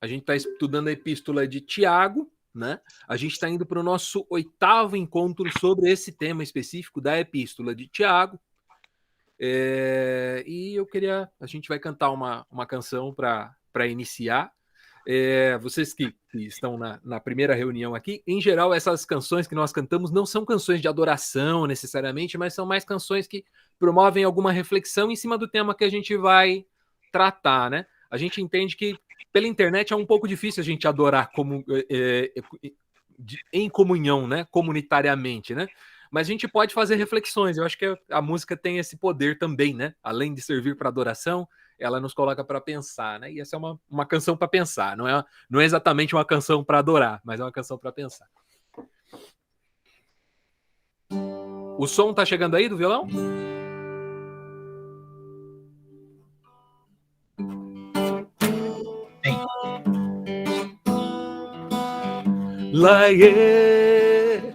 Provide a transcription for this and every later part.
A gente está estudando a epístola de Tiago, né? A gente está indo para o nosso 8º encontro sobre esse tema específico da epístola de Tiago. E a gente vai cantar uma canção para iniciar. Vocês que estão na primeira reunião aqui, em geral, essas canções que nós cantamos não são canções de adoração necessariamente, mas são mais canções que promovem alguma reflexão em cima do tema que a gente vai tratar, né? A gente entende que pela internet é um pouco difícil a gente adorar em comunhão, né? Comunitariamente, né? Mas a gente pode fazer reflexões. Eu acho que a música tem esse poder também, né? Além de servir para adoração, ela nos coloca para pensar, né? E essa é uma canção para pensar. Não é exatamente uma canção para adorar, mas é uma canção para pensar. O som tá chegando aí do violão? Sim. Laie,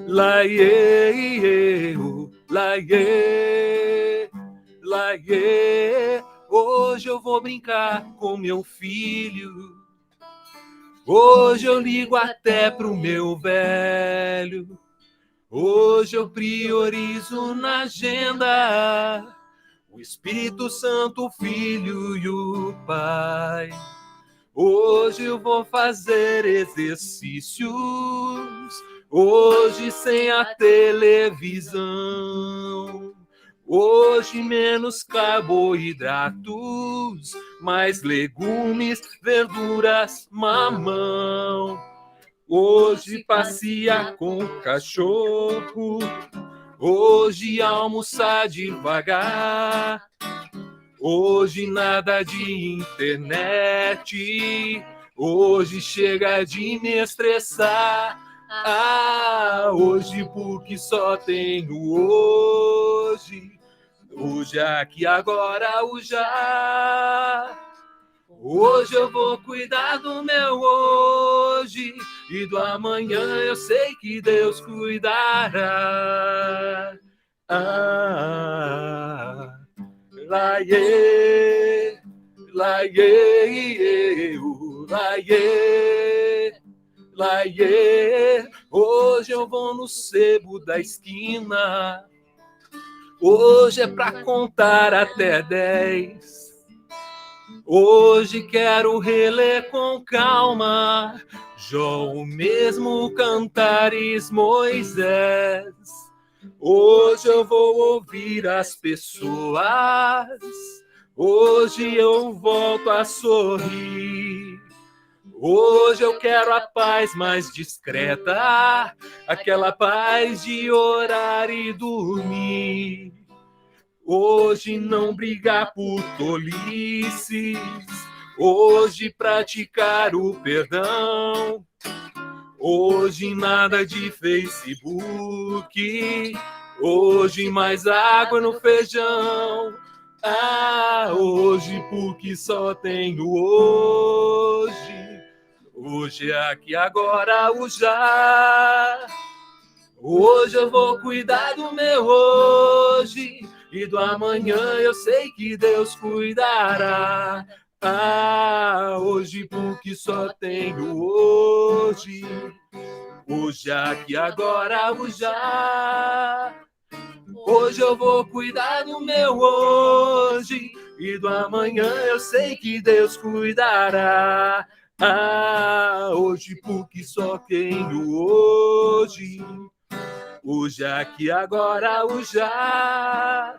laie, laie, laie. Hoje eu vou brincar com meu filho. Hoje eu ligo até pro meu velho. Hoje eu priorizo na agenda o Espírito Santo, o Filho e o Pai. Hoje eu vou fazer exercícios, hoje sem a televisão. Hoje menos carboidratos, mais legumes, verduras, mamão. Hoje passear com o cachorro, hoje almoçar devagar. Hoje nada de internet, hoje chega de me estressar. Hoje porque só tenho hoje, hoje aqui agora o já. Hoje eu vou cuidar do meu hoje e do amanhã eu sei que Deus cuidará. Laie, laie, laie, laie. Hoje eu vou no sebo da esquina. Hoje é pra contar até 10. Hoje quero reler com calma Jó, o mesmo Cantares, Moisés. Hoje eu vou ouvir as pessoas. Hoje eu volto a sorrir. Hoje eu quero a paz mais discreta, aquela paz de orar e dormir. Hoje não brigar por tolices, hoje praticar o perdão. Hoje nada de Facebook, hoje mais água no feijão. Hoje porque só tenho hoje, hoje é aqui agora o já. Hoje eu vou cuidar do meu hoje e do amanhã eu sei que Deus cuidará. Hoje porque só tenho hoje, hoje aqui agora o já. Hoje eu vou cuidar do meu hoje e do amanhã eu sei que Deus cuidará. Hoje porque só tenho hoje, hoje aqui agora o já.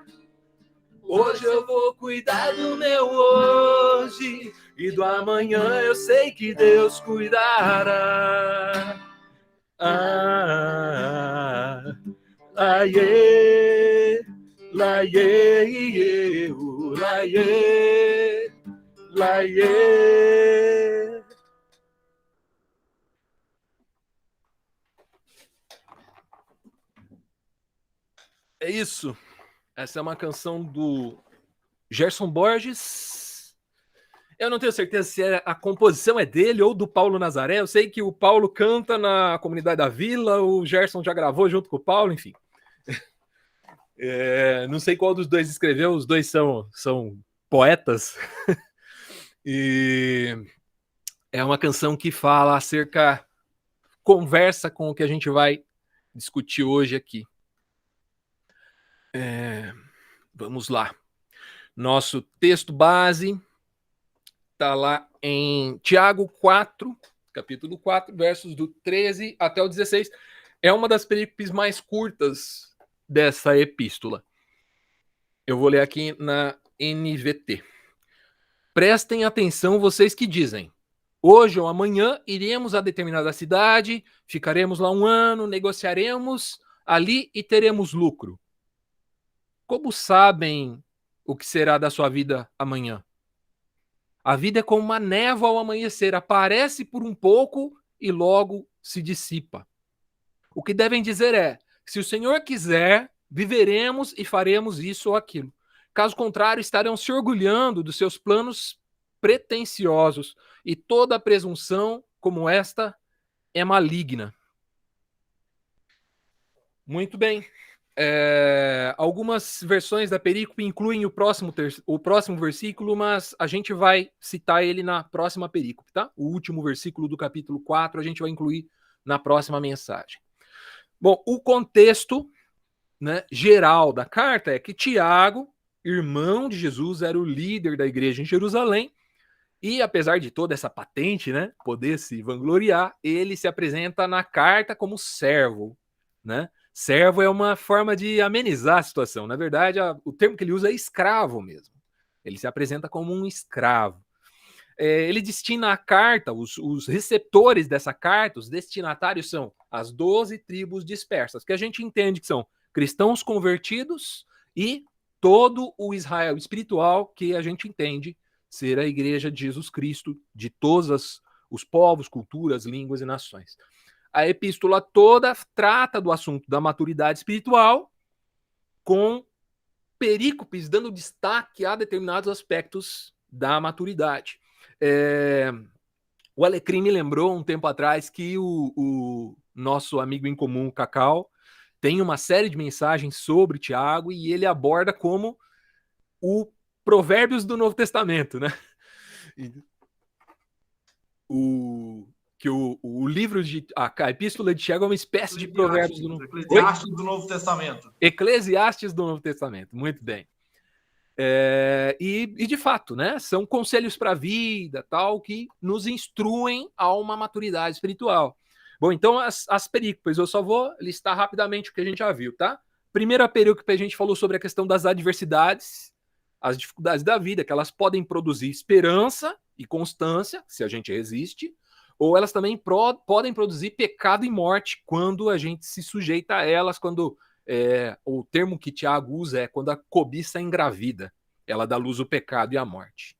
Hoje eu vou cuidar do meu hoje e do amanhã eu sei que Deus cuidará. Laie, laie, laie, laie. É isso. Essa é uma canção do Gerson Borges. Eu não tenho certeza se a composição é dele ou do Paulo Nazaré. Eu sei que o Paulo canta na Comunidade da Vila, o Gerson já gravou junto com o Paulo, enfim. Não sei qual dos dois escreveu, os dois são poetas. É uma canção que fala acerca, conversa com o que a gente vai discutir hoje aqui. Vamos lá. Nosso texto base está lá em Tiago 4, capítulo 4, versos do 13 até o 16. É uma das perícopes mais curtas dessa epístola. Eu vou ler aqui na NVT. Prestem atenção vocês que dizem: hoje ou amanhã iremos a determinada cidade, ficaremos lá um ano, negociaremos ali e teremos lucro. Como sabem o que será da sua vida amanhã? A vida é como uma névoa ao amanhecer, aparece por um pouco e logo se dissipa. O que devem dizer é: se o Senhor quiser, viveremos e faremos isso ou aquilo. Caso contrário, estarão se orgulhando dos seus planos pretensiosos, e toda presunção como esta é maligna. Muito bem. Algumas versões da perícope incluem o próximo versículo, mas a gente vai citar ele na próxima perícope, tá? O último versículo do capítulo 4 a gente vai incluir na próxima mensagem. Bom, o contexto, né, geral da carta é que Tiago, irmão de Jesus, era o líder da igreja em Jerusalém, e apesar de toda essa patente, né, poder se vangloriar, ele se apresenta na carta como servo, né? Servo é uma forma de amenizar a situação. Na verdade, o termo que ele usa é escravo mesmo. Ele se apresenta como um escravo. Ele destina a carta, os receptores dessa carta, os destinatários são as 12 tribos dispersas, que a gente entende que são cristãos convertidos e todo o Israel espiritual, que a gente entende ser a igreja de Jesus Cristo, de todos os povos, culturas, línguas e nações. A epístola toda trata do assunto da maturidade espiritual, com perícopes dando destaque a determinados aspectos da maturidade. O Alecrim me lembrou um tempo atrás que o nosso amigo em comum, Cacau, tem uma série de mensagens sobre Tiago e ele aborda como o Provérbios do Novo Testamento, né? O livro de a epístola de Tiago é uma espécie de Provérbios do Novo Testamento. Eclesiastes do Novo Testamento. Eclesiastes do Novo Testamento, muito bem. E de fato, né, são conselhos para a vida, tal, que nos instruem a uma maturidade espiritual. Bom, então as perícopes, eu só vou listar rapidamente o que a gente já viu, tá? Primeira perícope, a gente falou sobre a questão das adversidades, as dificuldades da vida, que elas podem produzir esperança e constância, se a gente resiste, ou elas também podem produzir pecado e morte quando a gente se sujeita a elas, quando o termo que Tiago usa é quando a cobiça engravida, ela dá luz ao pecado e à morte.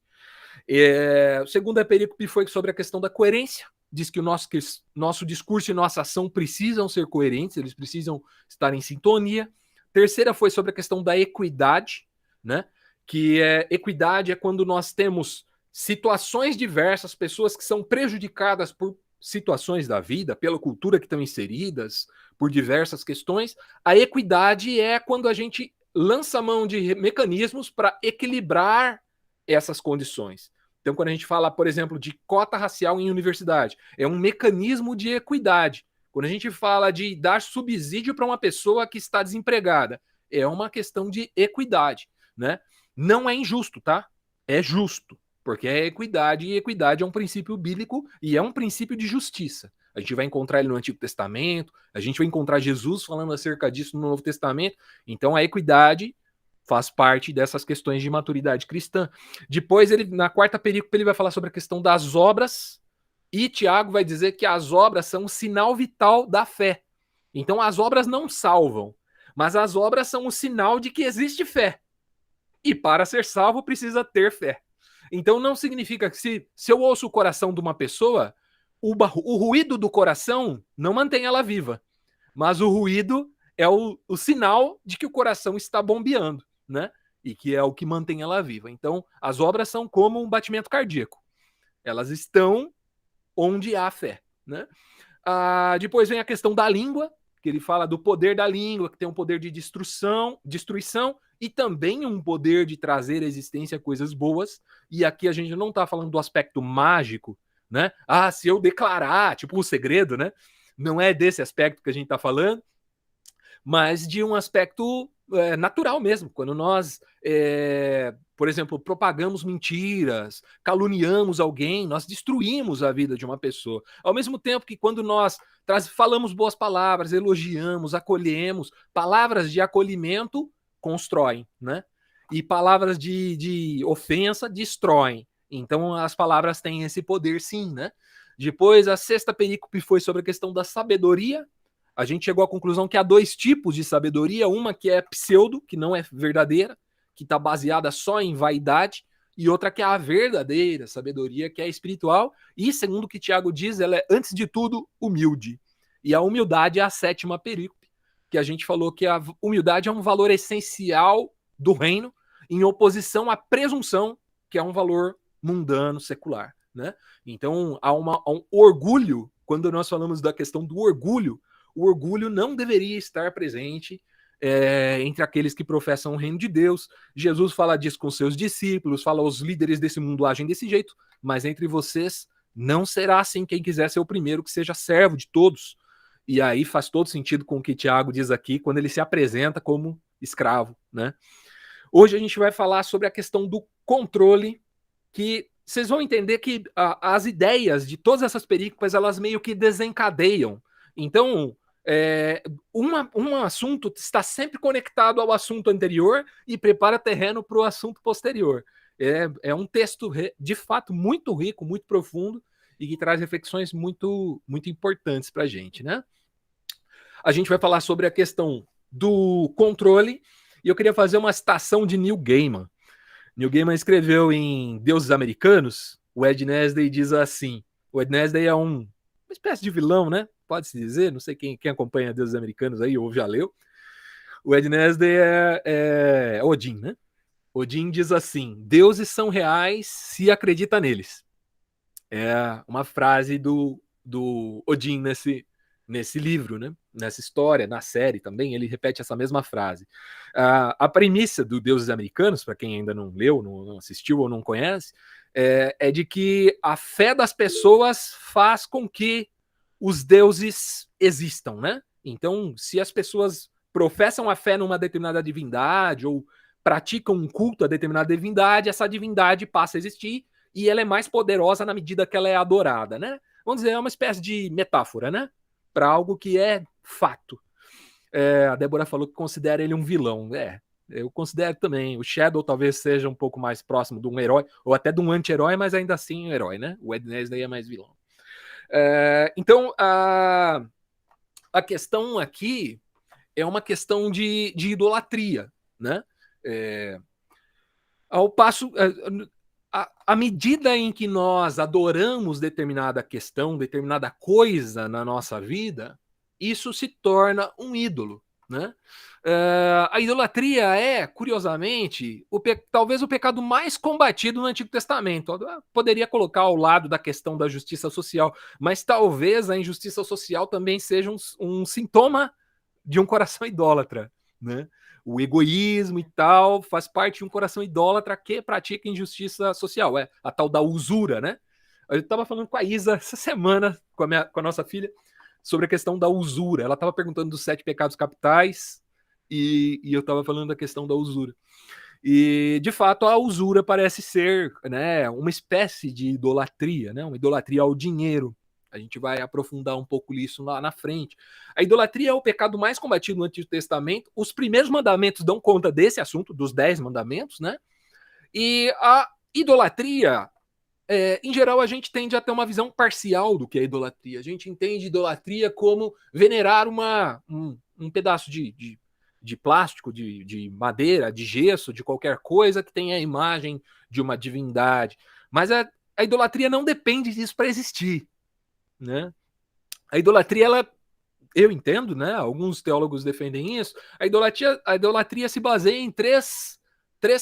A segunda perícope foi sobre a questão da coerência, diz que o nosso discurso e nossa ação precisam ser coerentes, eles precisam estar em sintonia. Terceira foi sobre a questão da equidade, né? Que equidade é quando nós temos situações diversas, pessoas que são prejudicadas por situações da vida, pela cultura que estão inseridas, por diversas questões. A equidade é quando a gente lança mão de mecanismos para equilibrar essas condições. Então, quando a gente fala, por exemplo, de cota racial em universidade, é um mecanismo de equidade. Quando a gente fala de dar subsídio para uma pessoa que está desempregada, é uma questão de equidade, né? Não é injusto, tá? É justo, porque é equidade, e equidade é um princípio bíblico e é um princípio de justiça. A gente vai encontrar ele no Antigo Testamento, a gente vai encontrar Jesus falando acerca disso no Novo Testamento. Então, a equidade faz parte dessas questões de maturidade cristã. Depois, na quarta perícope, ele vai falar sobre a questão das obras, e Tiago vai dizer que as obras são um sinal vital da fé. Então, as obras não salvam, mas as obras são um sinal de que existe fé. E para ser salvo, precisa ter fé. Então, não significa que se eu ouço o coração de uma pessoa, o ruído do coração não mantém ela viva, mas o ruído é o sinal de que o coração está bombeando, né? E que é o que mantém ela viva. Então, as obras são como um batimento cardíaco. Elas estão onde há fé, né? Depois vem a questão da língua, que ele fala do poder da língua, que tem um poder de destruição e também um poder de trazer à existência coisas boas. E aqui a gente não está falando do aspecto mágico né? Ah, se eu declarar, tipo o segredo, né? Não é desse aspecto que a gente está falando, mas de um aspecto natural mesmo. Quando nós, por exemplo, propagamos mentiras, caluniamos alguém, nós destruímos a vida de uma pessoa. Ao mesmo tempo que quando nós falamos boas palavras, elogiamos, acolhemos, palavras de acolhimento constroem, né? E palavras de ofensa destroem. Então as palavras têm esse poder sim, né? Depois a sexta perícope foi sobre a questão da sabedoria. A gente chegou à conclusão que há dois tipos de sabedoria, uma que é pseudo, que não é verdadeira, que está baseada só em vaidade, e outra que é a verdadeira sabedoria, que é espiritual, e segundo o que Tiago diz, ela é, antes de tudo, humilde. E a humildade é a sétima perícope, que a gente falou que a humildade é um valor essencial do reino, em oposição à presunção, que é um valor mundano, secular, né? Então, há um orgulho, quando nós falamos da questão do orgulho, o orgulho não deveria estar presente entre aqueles que professam o reino de Deus. Jesus fala disso com seus discípulos, fala os líderes desse mundo agem desse jeito, mas entre vocês não será assim. Quem quiser ser o primeiro, que seja servo de todos. E aí faz todo sentido com o que Tiago diz aqui, quando ele se apresenta como escravo, né? Hoje a gente vai falar sobre a questão do controle, que vocês vão entender que as ideias de todas essas perícopas, elas meio que desencadeiam. Então, um assunto está sempre conectado ao assunto anterior e prepara terreno para o assunto posterior. É um texto, de fato, muito rico, muito profundo e que traz reflexões muito, muito importantes para a gente, né? A gente vai falar sobre a questão do controle e eu queria fazer uma citação de Neil Gaiman. Neil Gaiman escreveu em Deuses Americanos, o Ed Nesday diz assim, o Ed Nesday é uma espécie de vilão, né? Pode-se dizer, não sei quem acompanha Deuses Americanos aí ou já leu. O Ed Nesday é Odin, né? Odin diz assim, deuses são reais se acredita neles. É uma frase do Odin nesse livro, né? Nessa história, na série também, ele repete essa mesma frase. A premissa do Deuses Americanos, para quem ainda não leu, não assistiu ou não conhece, é de que a fé das pessoas faz com que os deuses existam, né? Então, se as pessoas professam a fé numa determinada divindade ou praticam um culto a determinada divindade, essa divindade passa a existir e ela é mais poderosa na medida que ela é adorada, né? Vamos dizer, é uma espécie de metáfora, né? Para algo que é fato. A Débora falou que considera ele um vilão. Eu considero também. O Shadow talvez seja um pouco mais próximo de um herói, ou até de um anti-herói, mas ainda assim um herói, né? O Ed Nesday é mais vilão. Então, a questão aqui é uma questão de idolatria, né? Ao passo, à medida em que nós adoramos determinada questão, determinada coisa na nossa vida, isso se torna um ídolo, né? A idolatria é, curiosamente, talvez o pecado mais combatido no Antigo Testamento. Eu poderia colocar ao lado da questão da justiça social, mas talvez a injustiça social também seja um sintoma de um coração idólatra, né? O egoísmo e tal faz parte de um coração idólatra que pratica injustiça social, a tal da usura, né? Eu estava falando com a Isa essa semana, com a nossa filha, sobre a questão da usura. Ela estava perguntando dos 7 pecados capitais e eu estava falando da questão da usura. E, de fato, a usura parece ser, né, uma espécie de idolatria, né, uma idolatria ao dinheiro. A gente vai aprofundar um pouco isso lá na frente. A idolatria é o pecado mais combatido no Antigo Testamento. Os primeiros mandamentos dão conta desse assunto, dos 10 mandamentos, né? E a idolatria, em geral, a gente tende a ter uma visão parcial do que é idolatria. A gente entende idolatria como venerar um pedaço de plástico, de madeira, de gesso, de qualquer coisa que tenha a imagem de uma divindade. Mas a idolatria não depende disso para existir, né? A idolatria, eu entendo, né? Alguns teólogos defendem isso. A idolatria se baseia em três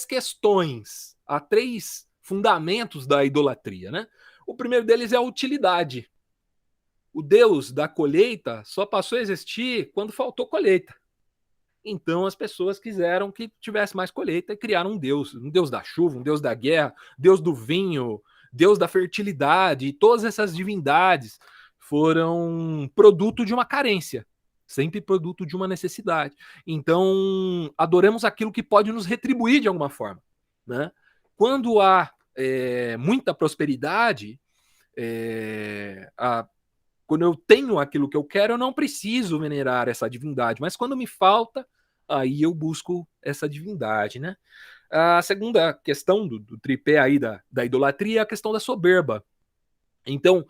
questões. Há 3 fundamentos da idolatria, né? O primeiro deles é a utilidade. O Deus da colheita só passou a existir quando faltou colheita. Então as pessoas quiseram que tivesse mais colheita e criaram um Deus da chuva, um Deus da guerra, Deus do vinho, Deus da fertilidade, todas essas divindades foram produto de uma carência, sempre produto de uma necessidade. Então, adoramos aquilo que pode nos retribuir de alguma forma, né? Quando há muita prosperidade, quando eu tenho aquilo que eu quero, eu não preciso venerar essa divindade, mas quando me falta, aí eu busco essa divindade, né? A segunda questão do tripé aí da idolatria é a questão da soberba. Então,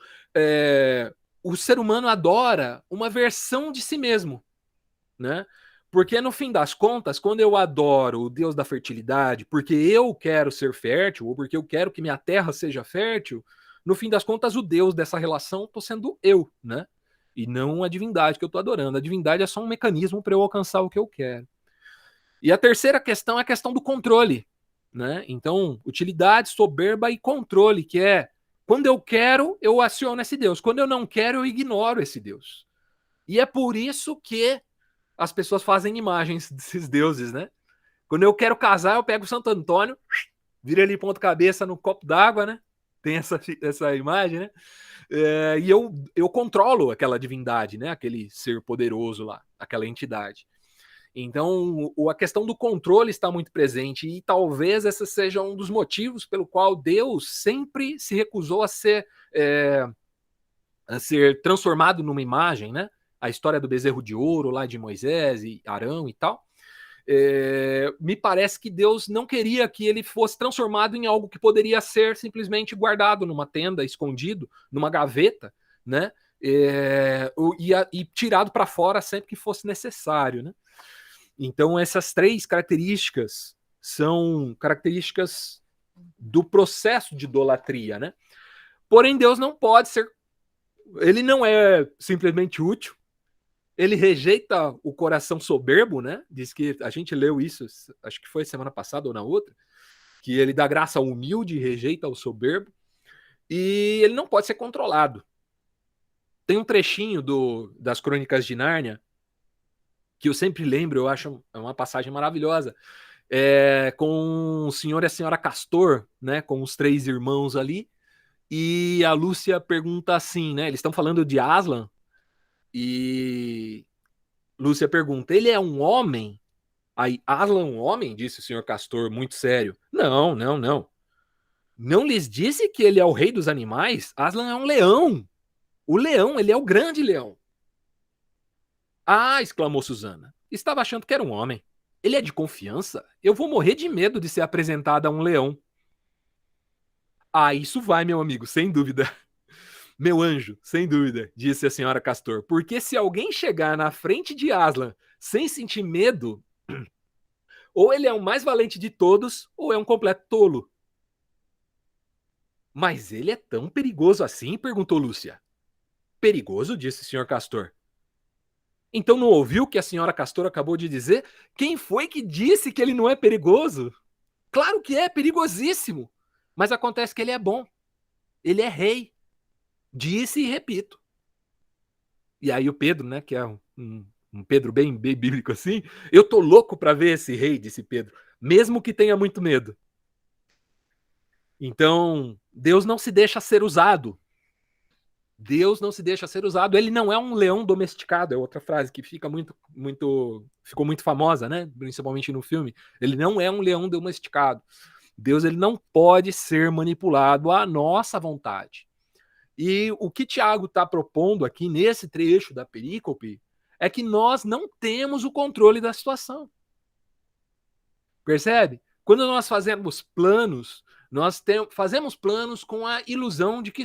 o ser humano adora uma versão de si mesmo, né? Porque no fim das contas, quando eu adoro o Deus da fertilidade, porque eu quero ser fértil, ou porque eu quero que minha terra seja fértil, no fim das contas, o Deus dessa relação estou sendo eu, né? E não a divindade que eu estou adorando. A divindade é só um mecanismo para eu alcançar o que eu quero. E a terceira questão é a questão do controle, né? Então, utilidade, soberba e controle, que é quando eu quero, eu aciono esse Deus. Quando eu não quero, eu ignoro esse Deus. E é por isso que as pessoas fazem imagens desses deuses, né? Quando eu quero casar, eu pego o Santo Antônio, vira ali ponto cabeça no copo d'água, né? Tem essa imagem, né? E eu controlo aquela divindade, né? Aquele ser poderoso lá, aquela entidade. Então, a questão do controle está muito presente e talvez esse seja um dos motivos pelo qual Deus sempre se recusou a ser transformado numa imagem, né? A história do bezerro de ouro lá de Moisés e Arão e tal. Me parece que Deus não queria que ele fosse transformado em algo que poderia ser simplesmente guardado numa tenda, escondido, numa gaveta, né? E tirado para fora sempre que fosse necessário, né? Então, essas três características são características do processo de idolatria, né? Porém, Deus não pode ser... Ele não é simplesmente útil, ele rejeita o coração soberbo, né? Diz que a gente leu isso, acho que foi semana passada ou na outra, que ele dá graça ao humilde e rejeita o soberbo, e ele não pode ser controlado. Tem um trechinho das Crônicas de Nárnia, que eu sempre lembro, eu acho uma passagem maravilhosa, com o senhor e a senhora Castor, né, com os três irmãos ali, e a Lúcia pergunta assim, né, eles estão falando de Aslan, e Lúcia pergunta, ele é um homem? Aí, Aslan um homem? Disse o senhor Castor, muito sério. Não, não, não. Não lhes disse que ele é o rei dos animais? Aslan é um leão. O leão, ele é o grande leão. Ah, exclamou Susana. Estava achando que era um homem. Ele é de confiança? Eu vou morrer de medo de ser apresentada a um leão. Ah, isso vai, meu amigo, sem dúvida. Meu anjo, sem dúvida, disse a senhora Castor. Porque se alguém chegar na frente de Aslan sem sentir medo, ou ele é o mais valente de todos, ou é um completo tolo. Mas ele é tão perigoso assim? Perguntou Lúcia. Perigoso? Disse o senhor Castor. Então não ouviu o que a senhora Castor acabou de dizer? Quem foi que disse que ele não é perigoso? Claro que é perigosíssimo. Mas acontece que ele é bom. Ele é rei. Disse e repito. E aí o Pedro, né, que é um Pedro bem bíblico assim, eu tô louco para ver esse rei, disse Pedro, mesmo que tenha muito medo. Então, Deus não se deixa ser usado. Deus não se deixa ser usado. Ele não é um leão domesticado, é outra frase que ficou muito famosa, né? Principalmente no filme. Ele não é um leão domesticado. Deus, ele não pode ser manipulado à nossa vontade. E o que Tiago está propondo aqui nesse trecho da perícope é que nós não temos o controle da situação. Percebe? Quando nós fazemos planos, fazemos planos com a ilusão de que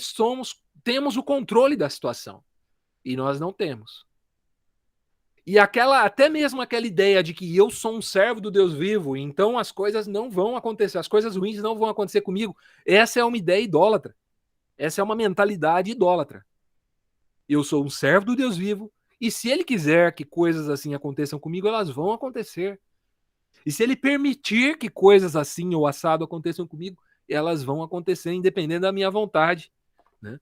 temos o controle da situação. E nós não temos. E até mesmo aquela ideia de que eu sou um servo do Deus vivo, então as coisas não vão acontecer, as coisas ruins não vão acontecer comigo. Essa é uma ideia idólatra. Essa é uma mentalidade idólatra. Eu sou um servo do Deus vivo, e se ele quiser que coisas assim aconteçam comigo, elas vão acontecer. E se ele permitir que coisas assim ou assado aconteçam comigo, elas vão acontecer independente da minha vontade, né?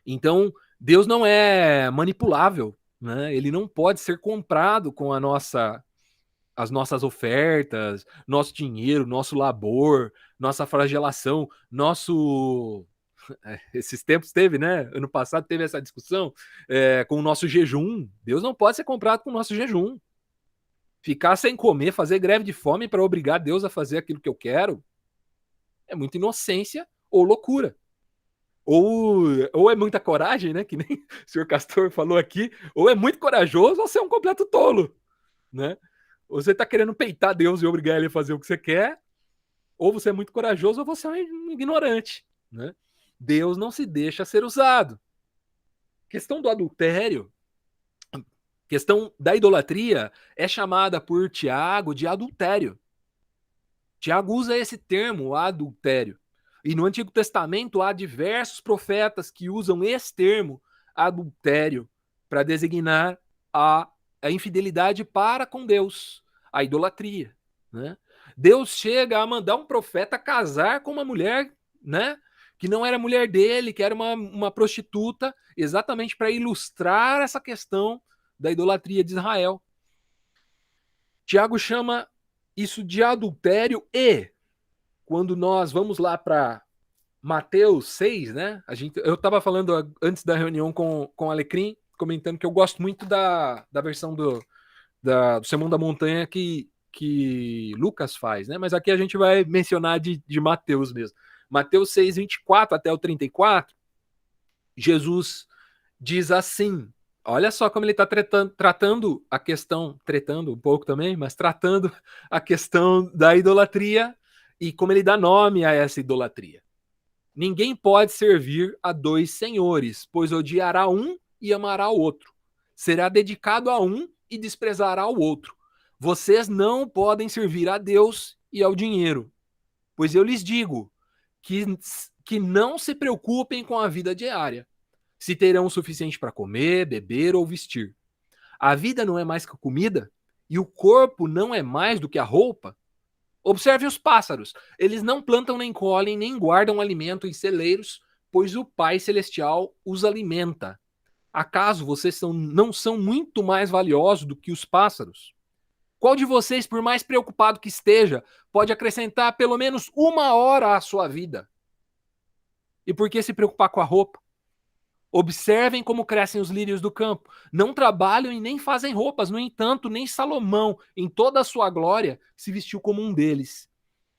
Então, Deus não é manipulável, né? Ele não pode ser comprado com a nossa as nossas ofertas, nosso dinheiro, nosso labor, nossa flagelação, nosso... Esses tempos teve, né? Ano passado teve essa discussão com o nosso jejum. Deus não pode ser comprado com o nosso jejum. Ficar sem comer, fazer greve de fome para obrigar Deus a fazer aquilo que eu quero é muita inocência ou loucura. Ou é muita coragem, né? Que nem o senhor Castor falou aqui. Ou é muito corajoso ou você é um completo tolo, né? Ou você está querendo peitar Deus e obrigar ele a fazer o que você quer, ou você é muito corajoso ou você é um ignorante, né? Deus não se deixa ser usado. Questão do adultério, questão da idolatria é chamada por Tiago de adultério. Tiago usa esse termo, adultério. E no Antigo Testamento há diversos profetas que usam esse termo, adultério, para designar a infidelidade para com Deus, a idolatria, né? Deus chega a mandar um profeta casar com uma mulher, né, que não era mulher dele, que era uma prostituta, exatamente para ilustrar essa questão da idolatria de Israel. Tiago chama isso de adultério e, quando nós vamos lá para Mateus 6, né? Eu estava falando antes da reunião com o Alecrim, comentando que eu gosto muito da versão do Sermão da Montanha que Lucas faz, né? Mas aqui a gente vai mencionar de Mateus mesmo. Mateus 6, 24 até o 34, Jesus diz assim, olha só como ele está tratando a questão, tretando um pouco também, mas tratando a questão da idolatria e como ele dá nome a essa idolatria. Ninguém pode servir a dois senhores, pois odiará um e amará o outro. Será dedicado a um e desprezará o outro. Vocês não podem servir a Deus e ao dinheiro. Pois eu lhes digo que não se preocupem com a vida diária, se terão o suficiente para comer, beber ou vestir. A vida não é mais que a comida e o corpo não é mais do que a roupa. Observe os pássaros. Eles não plantam, nem colhem, nem guardam alimento em celeiros, pois o Pai Celestial os alimenta. Acaso vocês não são muito mais valiosos do que os pássaros? Qual de vocês, por mais preocupado que esteja, pode acrescentar pelo menos 1 hora à sua vida? E por que se preocupar com a roupa? Observem como crescem os lírios do campo. Não trabalham e nem fazem roupas. No entanto, nem Salomão, em toda a sua glória, se vestiu como um deles.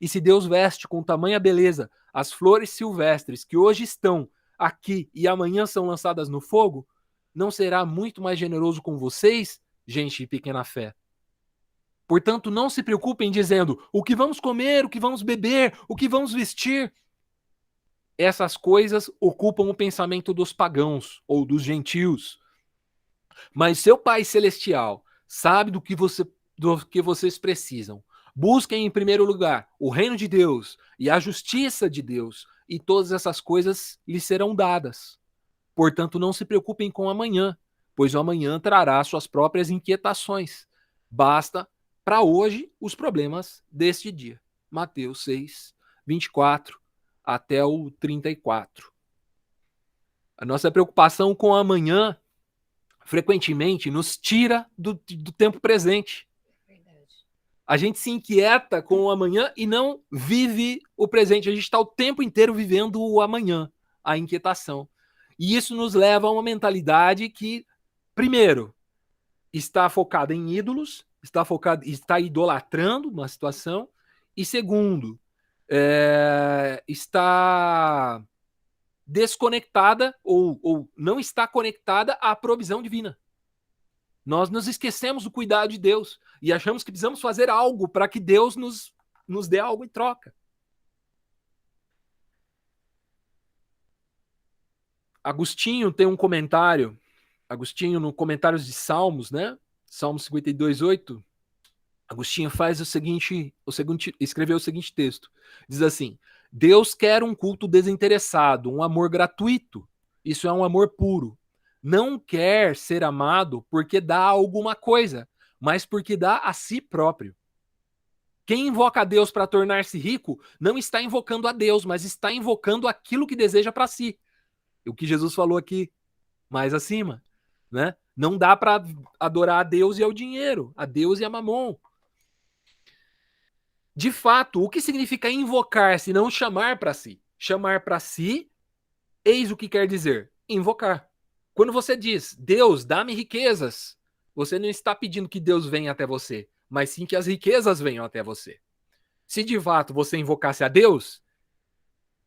E se Deus veste com tamanha beleza as flores silvestres que hoje estão aqui e amanhã são lançadas no fogo, não será muito mais generoso com vocês, gente de pequena fé? Portanto, não se preocupem dizendo o que vamos comer, o que vamos beber, o que vamos vestir. Essas coisas ocupam o pensamento dos pagãos ou dos gentios. Mas seu Pai Celestial sabe do que vocês precisam. Busquem em primeiro lugar o reino de Deus e a justiça de Deus, e todas essas coisas lhes serão dadas. Portanto, não se preocupem com amanhã, pois o amanhã trará suas próprias inquietações. Basta para hoje os problemas deste dia. Mateus 6, 24 até o 34. A nossa preocupação com o amanhã frequentemente nos tira do tempo presente. A gente se inquieta com o amanhã e não vive o presente. A gente está o tempo inteiro vivendo o amanhã, a inquietação. E isso nos leva a uma mentalidade que, primeiro, está focada em ídolos, está idolatrando uma situação, e segundo, está desconectada ou não está conectada à provisão divina. Nós nos esquecemos do cuidado de Deus e achamos que precisamos fazer algo para que Deus nos dê algo em troca. Agostinho tem um comentário, Agostinho no Comentários de Salmos, né? Salmo 52:8, Agostinho faz escreveu o seguinte texto. Diz assim: Deus quer um culto desinteressado, um amor gratuito. Isso é um amor puro. Não quer ser amado porque dá alguma coisa, mas porque dá a si próprio. Quem invoca a Deus para tornar-se rico não está invocando a Deus, mas está invocando aquilo que deseja para si. O que Jesus falou aqui mais acima, né? Não dá para adorar a Deus e ao dinheiro, a Deus e a Mamon. De fato, o que significa invocar se não chamar para si? Chamar para si, eis o que quer dizer: invocar. Quando você diz, Deus, dá-me riquezas, você não está pedindo que Deus venha até você, mas sim que as riquezas venham até você. Se de fato você invocasse a Deus,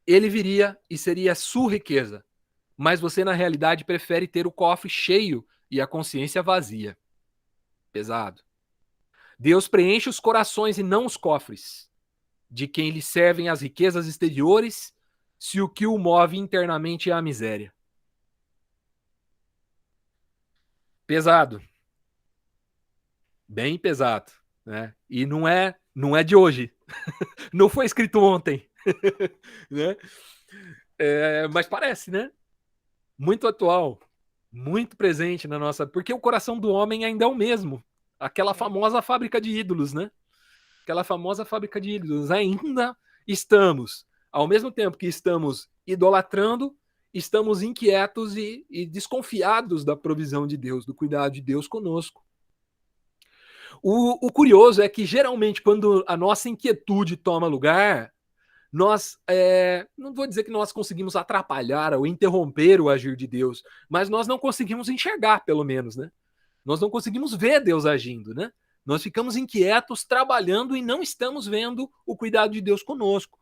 ele viria e seria sua riqueza. Mas você, na realidade, prefere ter o cofre cheio e a consciência vazia. Pesado. Deus preenche os corações e não os cofres de quem lhe servem as riquezas exteriores, se o que o move internamente é a miséria. Pesado. Bem pesado. Né? E não é de hoje. Não foi escrito ontem. Né? Mas parece, né? Muito atual. Muito presente na nossa... Porque o coração do homem ainda é o mesmo. Aquela famosa fábrica de ídolos, né? Aquela famosa fábrica de ídolos. Ainda estamos, ao mesmo tempo que estamos idolatrando, estamos inquietos e desconfiados da provisão de Deus, do cuidado de Deus conosco. O curioso é que, geralmente, quando a nossa inquietude toma lugar, nós, não vou dizer que nós conseguimos atrapalhar ou interromper o agir de Deus, mas nós não conseguimos enxergar, pelo menos, né? Nós não conseguimos ver Deus agindo, né? Nós ficamos inquietos, trabalhando e não estamos vendo o cuidado de Deus conosco.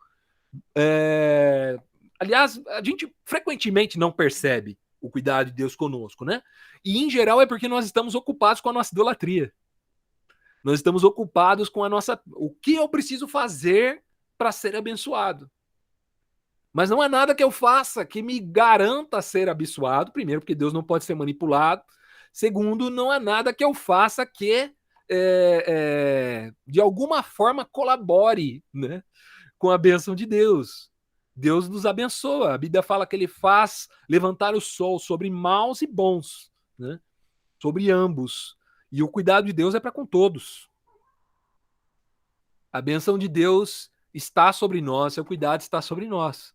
Aliás, a gente frequentemente não percebe o cuidado de Deus conosco, né? E, em geral, é porque nós estamos ocupados com a nossa idolatria. Nós estamos ocupados com o que eu preciso fazer para ser abençoado. Mas não é nada que eu faça que me garanta ser abençoado. Primeiro, porque Deus não pode ser manipulado. Segundo, não é nada que eu faça que, de alguma forma, colabore, né, com a bênção de Deus. Deus nos abençoa. A Bíblia fala que ele faz levantar o sol sobre maus e bons, né, sobre ambos. E o cuidado de Deus é para com todos. A bênção de Deus está sobre nós, seu cuidado está sobre nós.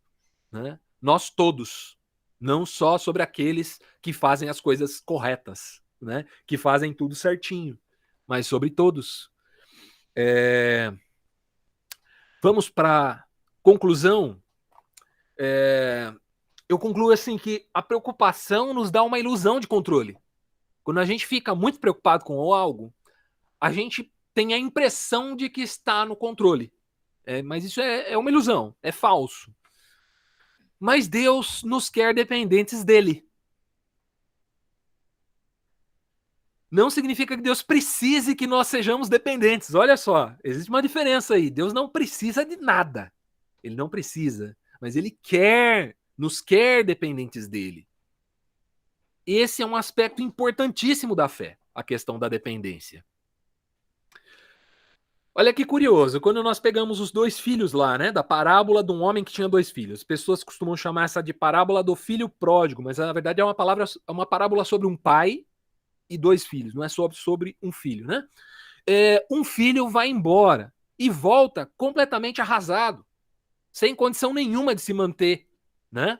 Né? Nós todos, não só sobre aqueles que fazem as coisas corretas, né? Que fazem tudo certinho, mas sobre todos. Vamos para conclusão. Eu concluo assim que a preocupação nos dá uma ilusão de controle. Quando a gente fica muito preocupado com algo, a gente tem a impressão de que está no controle. Mas isso é uma ilusão, é falso. Mas Deus nos quer dependentes dele. Não significa que Deus precise que nós sejamos dependentes. Olha só, existe uma diferença aí. Deus não precisa de nada. Ele não precisa, mas ele nos quer dependentes dele. Esse é um aspecto importantíssimo da fé, a questão da dependência. Olha que curioso, quando nós pegamos os dois filhos lá, né, da parábola de um homem que tinha dois filhos. As pessoas costumam chamar essa de parábola do filho pródigo, mas na verdade é uma parábola sobre um pai e dois filhos, não é sobre um filho, né? Um filho vai embora e volta completamente arrasado, sem condição nenhuma de se manter, né?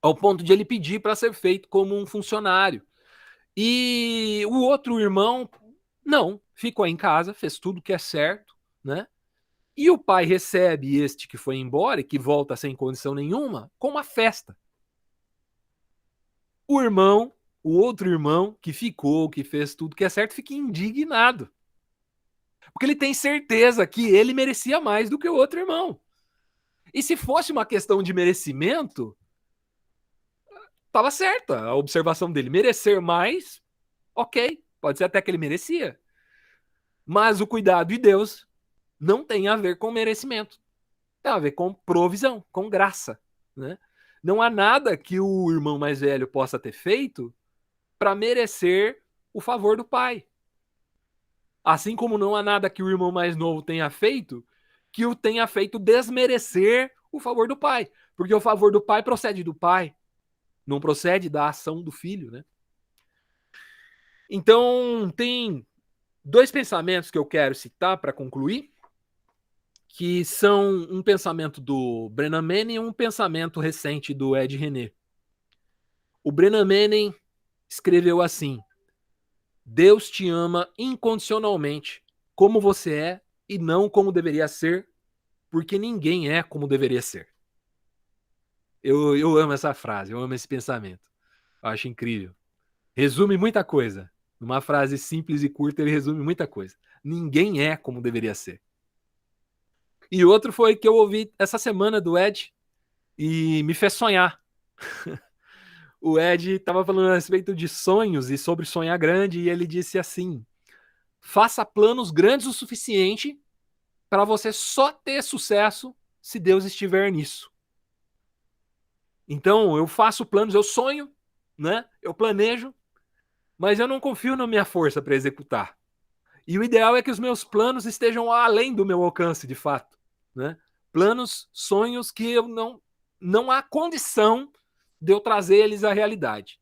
Ao ponto de ele pedir para ser feito como um funcionário. E o outro irmão, não, ficou em casa, fez tudo que é certo, né? E o pai recebe este que foi embora e que volta sem condição nenhuma com uma festa. O outro irmão que ficou, que fez tudo que é certo, fica indignado. Porque ele tem certeza que ele merecia mais do que o outro irmão. E se fosse uma questão de merecimento, estava certa a observação dele. Merecer mais, ok, pode ser até que ele merecia. Mas o cuidado de Deus não tem a ver com merecimento. Tem a ver com provisão, com graça. Né? Não há nada que o irmão mais velho possa ter feito para merecer o favor do pai. Assim como não há nada que o irmão mais novo tenha feito que o tenha feito desmerecer o favor do pai. Porque o favor do pai procede do pai, não procede da ação do filho, né? Então, tem dois pensamentos que eu quero citar para concluir, que são um pensamento do Brennan Manning e um pensamento recente do Ed René. O Brennan Manning escreveu assim: Deus te ama incondicionalmente, como você é e não como deveria ser, porque ninguém é como deveria ser. Eu amo essa frase, eu amo esse pensamento. Eu acho incrível. Resume muita coisa. Numa frase simples e curta, ele resume muita coisa. Ninguém é como deveria ser. E outro foi que eu ouvi essa semana do Ed e me fez sonhar. O Ed estava falando a respeito de sonhos e sobre sonhar grande, e ele disse assim: faça planos grandes o suficiente para você só ter sucesso se Deus estiver nisso. Então, eu faço planos, eu sonho, né? Eu planejo, mas eu não confio na minha força para executar. E o ideal é que os meus planos estejam além do meu alcance, de fato, né? Planos, sonhos que eu não há condição de eu trazer eles à realidade.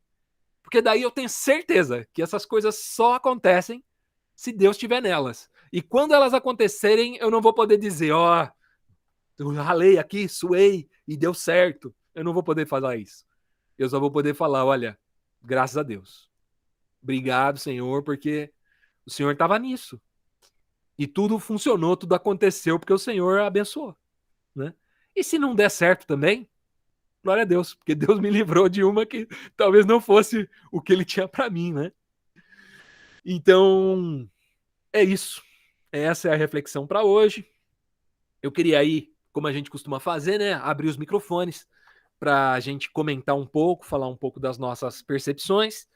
Porque daí eu tenho certeza que essas coisas só acontecem se Deus estiver nelas. E quando elas acontecerem, eu não vou poder dizer, ó, eu ralei aqui, suei e deu certo. Eu não vou poder falar isso. Eu só vou poder falar, olha, graças a Deus. Obrigado, Senhor, porque o Senhor estava nisso. E tudo funcionou, tudo aconteceu porque o Senhor abençoou, né? E se não der certo também, glória a Deus, porque Deus me livrou de uma que talvez não fosse o que ele tinha para mim, né? Então, é isso. Essa é a reflexão para hoje. Eu queria aí, como a gente costuma fazer, né, abrir os microfones para a gente comentar um pouco, falar um pouco das nossas percepções.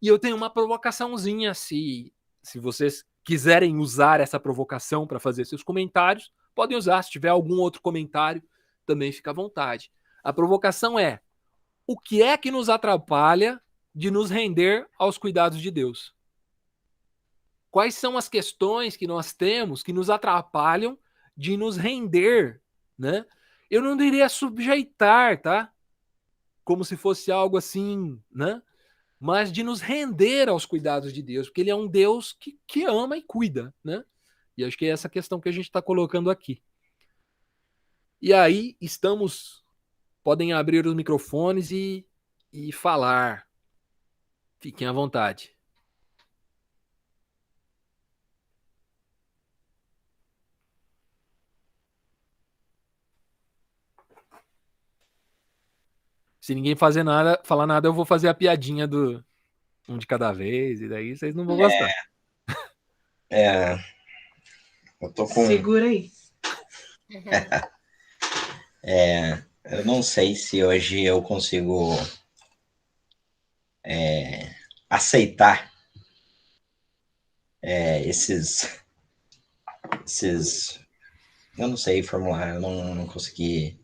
E eu tenho uma provocaçãozinha, se vocês quiserem usar essa provocação para fazer seus comentários, podem usar. Se tiver algum outro comentário, também fica à vontade. A provocação é: o que é que nos atrapalha de nos render aos cuidados de Deus? Quais são as questões que nós temos que nos atrapalham de nos render, né? Eu não diria sujeitar, tá? Como se fosse algo assim, né? Mas de nos render aos cuidados de Deus, porque Ele é um Deus que ama e cuida, né? E acho que é essa questão que a gente está colocando aqui. E aí podem abrir os microfones e falar. Fiquem à vontade. Se ninguém falar nada, eu vou fazer a piadinha do um de cada vez, e daí vocês não vão gostar. Eu tô com. Segura aí. Eu não sei se hoje eu consigo aceitar esses. Eu não sei formular, eu não consegui.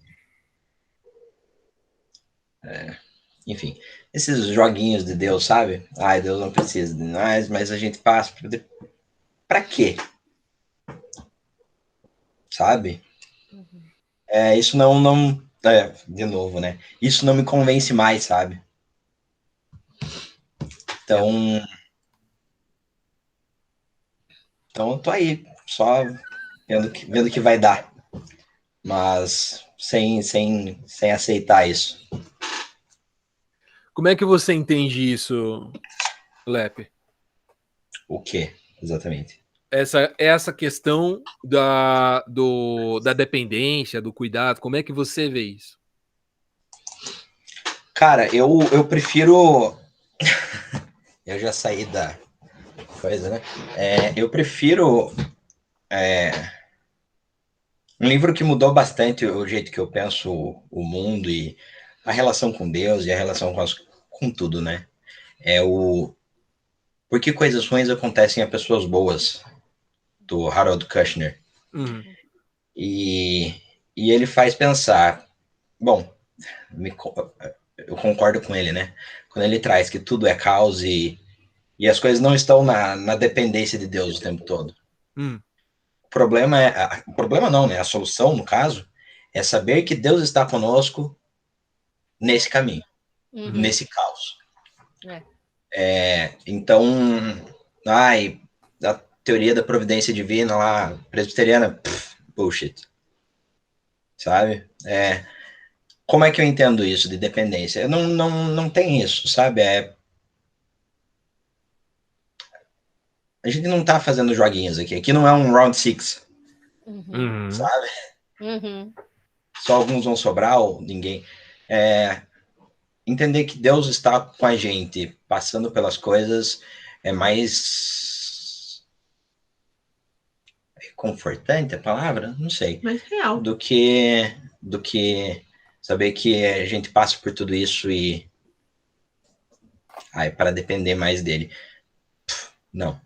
Enfim, esses joguinhos de Deus, sabe? Ai, Deus não precisa de nós, mas a gente passa. Pra quê? Sabe? Isso não de novo, né? Isso não me convence mais, sabe? Então eu tô aí, só vendo que vai dar. Mas sem aceitar isso. Como é que você entende isso, Lepe? O quê, exatamente? Essa questão da dependência, do cuidado, como é que você vê isso? Cara, eu prefiro. Eu já saí da coisa, né? Eu prefiro. Um livro que mudou bastante o jeito que eu penso o mundo e a relação com Deus e a relação com tudo, né? É o Por que Coisas Ruins Acontecem a Pessoas Boas, do Harold Kushner. Uhum. E ele faz pensar. Bom, eu concordo com ele, né? Quando ele traz que tudo é caos e as coisas não estão na dependência de Deus o tempo todo. O problema não, né? A solução, no caso, é saber que Deus está conosco nesse caminho, nesse caos. Então, a teoria da providência divina lá, presbiteriana, bullshit. Sabe? Como é que eu entendo isso de dependência? Não tem isso, sabe? A gente não tá fazendo joguinhos aqui. Aqui não é um round 6. Uhum. sabe? Uhum. Só alguns vão sobrar ou ninguém. Entender que Deus está com a gente, passando pelas coisas, é mais confortante a palavra? Não sei. Mas real. Do que saber que a gente passa por tudo isso e para depender mais dele. Não.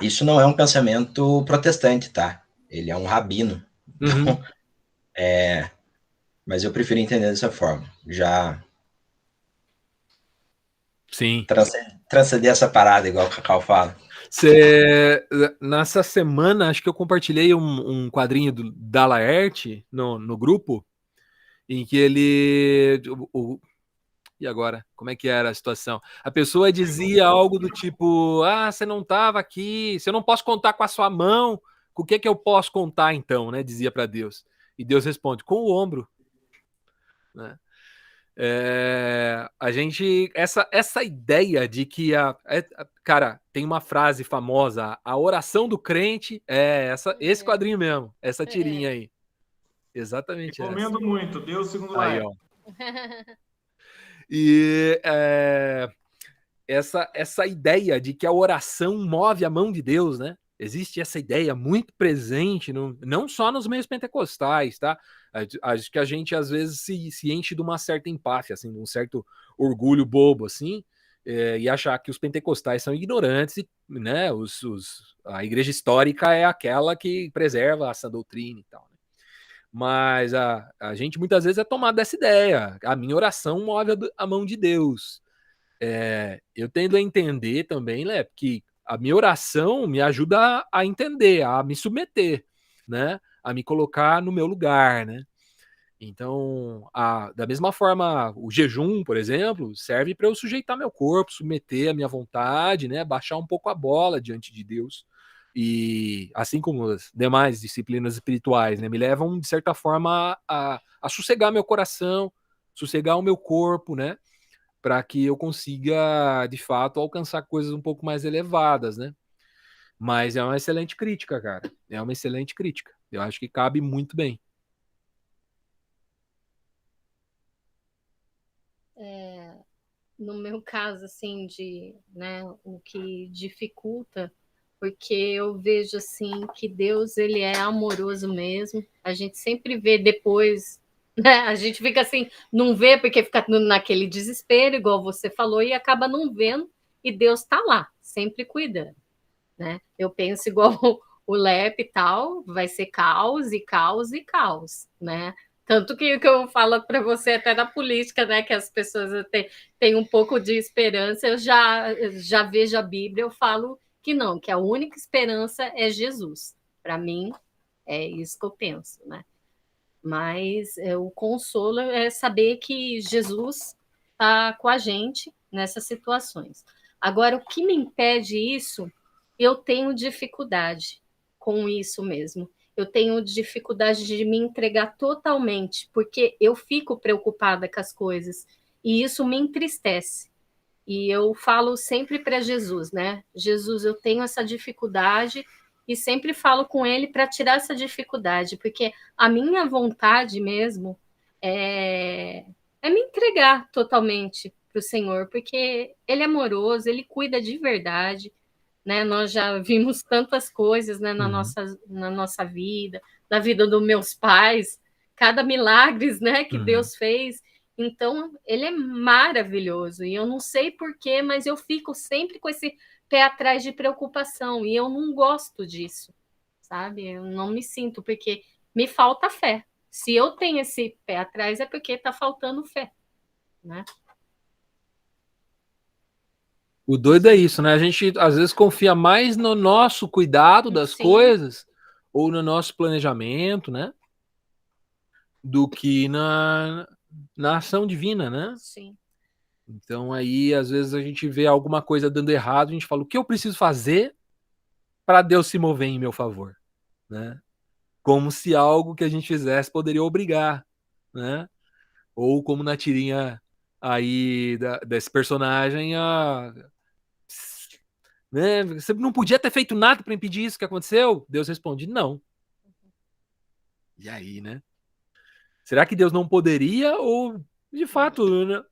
Isso não é um pensamento protestante, tá? Ele é um rabino. Uhum. Então, mas eu prefiro entender dessa forma. Já Sim. transcender essa parada, igual o Cacau fala. Nessa semana, acho que eu compartilhei um quadrinho do Dalaerte no grupo, em que ele. E agora? Como é que era a situação? A pessoa dizia algo do tipo: você não estava aqui, se eu não posso contar com a sua mão, com o que eu posso contar então, né? Dizia para Deus. E Deus responde: com o ombro. Né? A gente, essa ideia de que cara, tem uma frase famosa, a oração do crente esse quadrinho mesmo, essa tirinha aí, exatamente Recomendo muito, Deus segundo lá. Aí, ó. E essa ideia de que a oração move a mão de Deus, né? Existe essa ideia muito presente, não só nos meios pentecostais, tá? Acho que a gente às vezes se enche de uma certa empáfia, assim, de um certo orgulho bobo, assim, e achar que os pentecostais são ignorantes, e, né? A igreja histórica é aquela que preserva essa doutrina e tal. Né? Mas a gente muitas vezes é tomado dessa ideia. A minha oração move a mão de Deus. Eu tendo a entender também, Lé, que a minha oração me ajuda a entender, a me submeter, né? A me colocar no meu lugar, né? Então, da mesma forma, o jejum, por exemplo, serve para eu sujeitar meu corpo, submeter a minha vontade, né? Baixar um pouco a bola diante de Deus. E assim como as demais disciplinas espirituais, né? Me levam, de certa forma, a sossegar meu coração, sossegar o meu corpo, né? Para que eu consiga, de fato, alcançar coisas um pouco mais elevadas, né? Mas é uma excelente crítica, cara. É uma excelente crítica. Eu acho que cabe muito bem. No meu caso, assim, né, o que dificulta, porque eu vejo, assim, que Deus, ele é amoroso mesmo. A gente sempre vê depois, né? A gente fica assim, não vê porque fica naquele desespero, igual você falou, e acaba não vendo, e Deus está lá, sempre cuidando, né? Eu penso igual o Lep e tal, vai ser caos e caos e caos, né? Tanto que eu falo para você até da política, né? Que as pessoas têm um pouco de esperança. Eu já vejo a Bíblia, eu falo que não, que a única esperança é Jesus. Para mim, é isso que eu penso, né? Mas o consolo é saber que Jesus está com a gente nessas situações. Agora, o que me impede isso, eu tenho dificuldade com isso mesmo. Eu tenho dificuldade de me entregar totalmente, porque eu fico preocupada com as coisas e isso me entristece. E eu falo sempre para Jesus, né? Jesus, eu tenho essa dificuldade e sempre falo com ele para tirar essa dificuldade, porque a minha vontade mesmo é me entregar totalmente para o Senhor, porque ele é amoroso, ele cuida de verdade, né? Nós já vimos tantas coisas, né, na nossa vida, na vida dos meus pais, cada milagres, né, que Deus fez. Então, ele é maravilhoso. E eu não sei porquê, mas eu fico sempre com esse pé atrás de preocupação. E eu não gosto disso, sabe? Eu não me sinto, porque me falta fé. Se eu tenho esse pé atrás, é porque está faltando fé, né? O doido é isso, né? A gente às vezes confia mais no nosso cuidado das coisas ou no nosso planejamento, né? Do que na ação divina, né? Sim. Então aí às vezes a gente vê alguma coisa dando errado, a gente fala: o que eu preciso fazer para Deus se mover em meu favor, né? Como se algo que a gente fizesse poderia obrigar, né? Ou como na tirinha aí desse personagem, né? Você não podia ter feito nada para impedir isso que aconteceu? Deus responde: não. E aí, né? Será que Deus não poderia ou, de fato,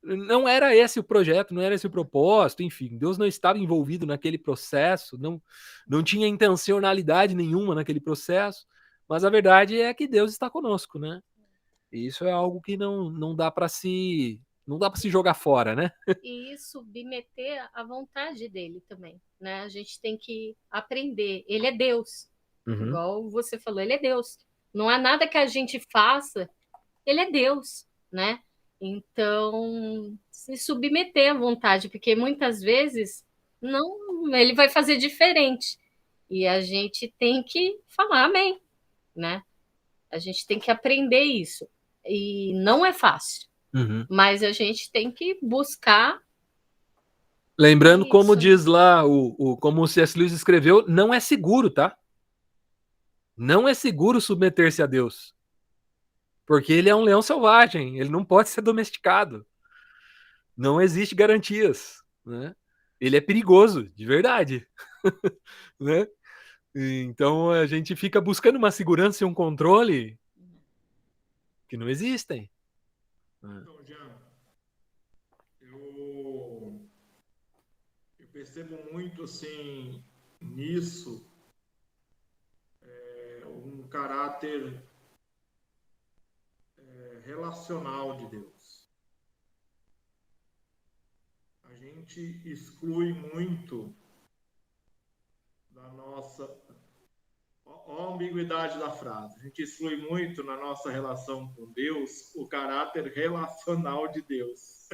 não era esse o projeto, não era esse o propósito, enfim, Deus não estava envolvido naquele processo, não tinha intencionalidade nenhuma naquele processo, mas a verdade é que Deus está conosco, né? E isso é algo que não dá para se jogar fora, né? E submeter à vontade dele também, né? A gente tem que aprender. Ele é Deus, igual você falou, ele é Deus. Não há nada que a gente faça, ele é Deus, né? Então, se submeter à vontade, porque muitas vezes não, ele vai fazer diferente. E a gente tem que falar amém, né? A gente tem que aprender isso. E não é fácil, mas a gente tem que buscar. Lembrando, isso, como né? diz lá, como o C.S. Lewis escreveu, não é seguro, tá? Não é seguro submeter-se a Deus. Porque ele é um leão selvagem, ele não pode ser domesticado. Não existe garantias, né? Ele é perigoso, de verdade, né? Então a gente fica buscando uma segurança e um controle que não existem. Então, Jean, eu percebo muito assim nisso um caráter relacional de Deus. A gente exclui muito da nossa. Ó a ambiguidade da frase. A gente exclui muito na nossa relação com Deus o caráter relacional de Deus.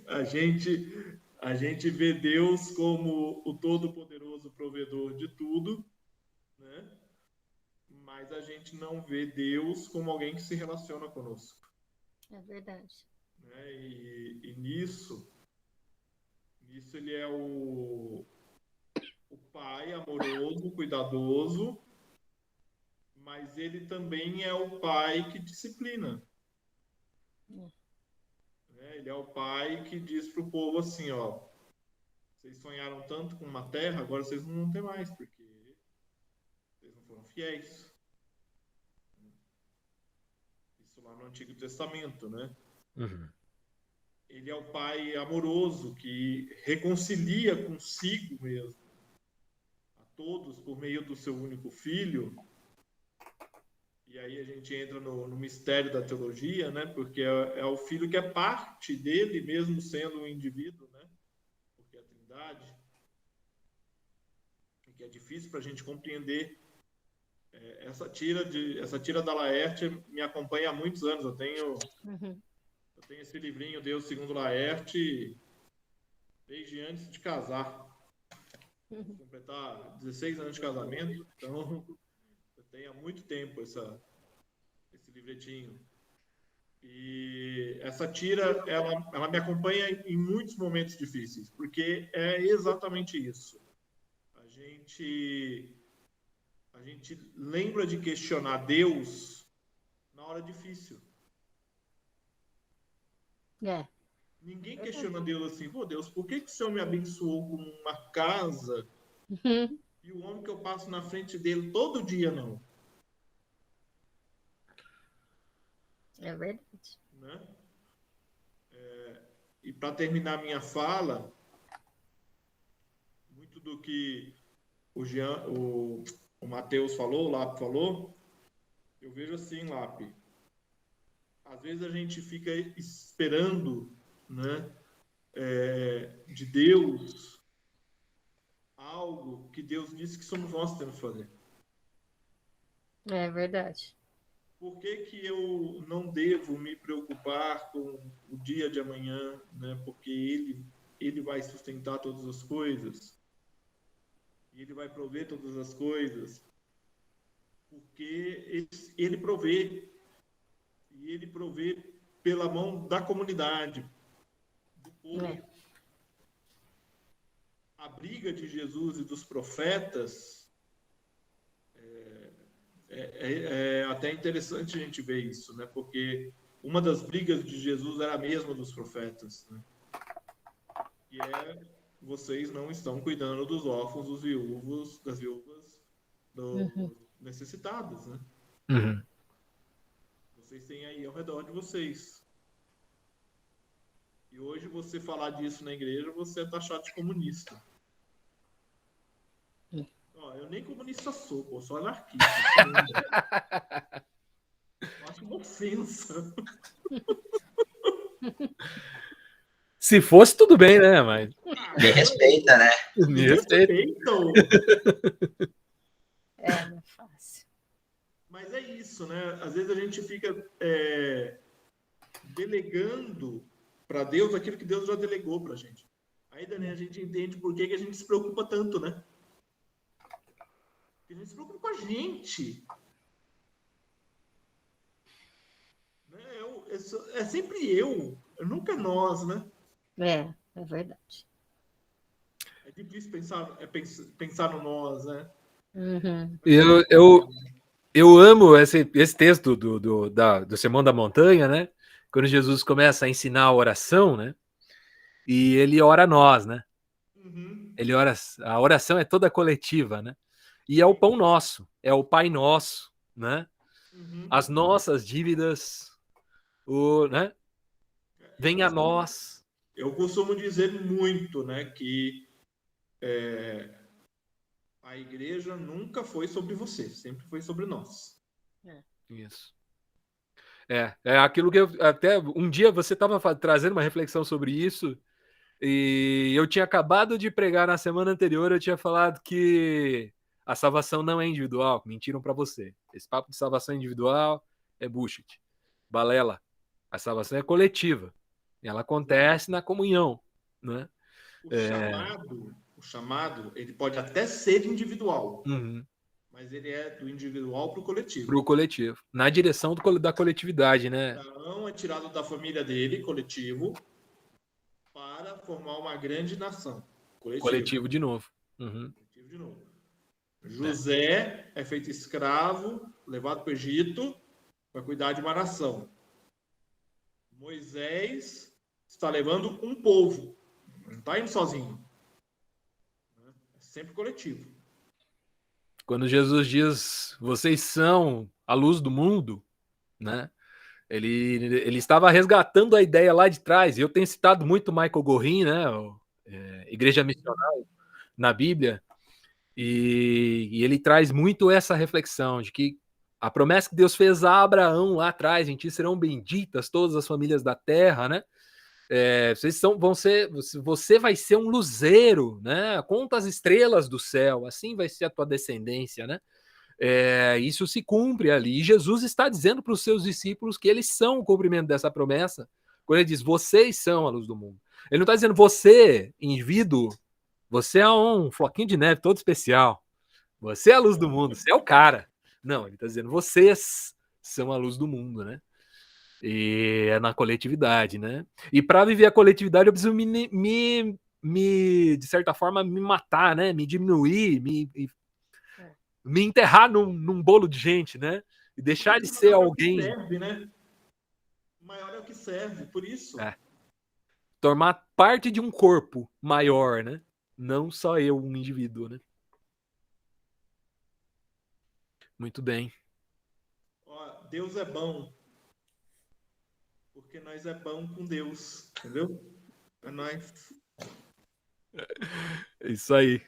A gente vê Deus como o todo-poderoso provedor de tudo, né? Mas a gente não vê Deus como alguém que se relaciona conosco. É verdade. Né? E nisso ele é o pai amoroso, cuidadoso, mas ele também é o pai que disciplina. Né? Ele é o pai que diz para o povo assim, ó, vocês sonharam tanto com uma terra, agora vocês não vão ter mais, porque vocês não foram fiéis. Isso lá no Antigo Testamento, né? Ele é o pai amoroso que reconcilia consigo mesmo a todos por meio do seu único filho. E aí a gente entra no mistério da teologia, né? Porque é o filho que é parte dele, mesmo sendo um indivíduo, né? Porque é a Trindade. E que é difícil para a gente compreender. Essa tira da Laerte me acompanha há muitos anos. Eu tenho esse livrinho, Deus segundo Laerte, desde antes de casar. Vou completar 16 anos de casamento, então eu tenho há muito tempo esse livretinho. E essa tira, ela me acompanha em muitos momentos difíceis, porque é exatamente isso. A gente lembra de questionar Deus na hora difícil. Ninguém questiona Deus assim, pô, Deus, por que o Senhor me abençoou com uma casa e o homem que eu passo na frente dele todo dia não? É verdade. Né? E para terminar minha fala, muito do que o Matheus falou, o Lap falou, eu vejo assim, Lap, às vezes a gente fica esperando, né, de Deus algo que Deus disse que somos nós que temos que fazer. É verdade. Por que eu não devo me preocupar com o dia de amanhã, né? Porque ele vai sustentar todas as coisas. E ele vai prover todas as coisas. Porque ele provê. E ele provê pela mão da comunidade, do povo. A briga de Jesus e dos profetas é até interessante a gente ver isso, né? Porque uma das brigas de Jesus era a mesma dos profetas, né? Que vocês não estão cuidando dos órfãos, dos viúvos, das viúvas, dos necessitados, né? Uhum. Vocês têm aí ao redor de vocês. E hoje você falar disso na igreja, você é taxado de comunista. Ó, eu nem comunista sou, pô, sou anarquista. Eu acho uma ofensa. Se fosse, tudo bem, né? Mas Me respeita, né? me respeita. Respeitam. Não é fácil. Mas é isso, né? Às vezes a gente fica delegando para Deus aquilo que Deus já delegou para a gente. Aí, Dani, a gente entende por que a gente se preocupa tanto, né? Porque a gente se preocupa com a gente. Né? É sempre eu, nunca nós, né? É verdade. É difícil pensar no nós, né? Uhum. Eu amo esse texto do Sermão da Montanha, né? Quando Jesus começa a ensinar a oração, né? E ele ora a nós, né? Uhum. Ele ora, a oração é toda coletiva, né? E é o pão nosso, é o Pai Nosso, né? Uhum. As nossas dívidas, né? Vem a nós. Eu costumo dizer muito, né, que a igreja nunca foi sobre você, sempre foi sobre nós. Isso. É aquilo que até um dia você estava trazendo uma reflexão sobre isso, e eu tinha acabado de pregar na semana anterior, eu tinha falado que a salvação não é individual, mentiram para você. Esse papo de salvação individual é bullshit, balela. A salvação é coletiva, e ela acontece na comunhão, né? O chamado, ele pode até ser individual, Uhum. mas ele é do individual para o coletivo. Para o coletivo, na direção da coletividade, né? Abraão é tirado da família dele, coletivo, para formar uma grande nação. Coletivo de novo. Uhum. Coletivo de novo. José é feito escravo, levado para o Egito, para cuidar de uma nação. Moisés está levando um povo, não está indo sozinho. É sempre coletivo. Quando Jesus diz, vocês são a luz do mundo, né? Ele estava resgatando a ideia lá de trás. Eu tenho citado muito Michael Gorin, né? Igreja Missional na Bíblia, e ele traz muito essa reflexão de que a promessa que Deus fez a Abraão lá atrás, em ti serão benditas todas as famílias da terra, né? Você vai ser um luzeiro, né? Conta as estrelas do céu, assim vai ser a tua descendência, né? Isso se cumpre ali. E Jesus está dizendo para os seus discípulos que eles são o cumprimento dessa promessa. Quando ele diz, vocês são a luz do mundo. Ele não está dizendo, você, indivíduo, você é um floquinho de neve todo especial. Você é a luz do mundo, você é o cara. Não, ele está dizendo, vocês são a luz do mundo, né? E é na coletividade, né? E para viver a coletividade, eu preciso de certa forma, me matar, né? Me diminuir, me enterrar num bolo de gente, né? E deixar de ser alguém. Serve, né? O maior é o que serve, por isso. Tomar parte de um corpo maior, né? Não só eu, um indivíduo, né? Muito bem. Ó, Deus é bom. Porque nós é bom com Deus, entendeu? É nós. Isso aí.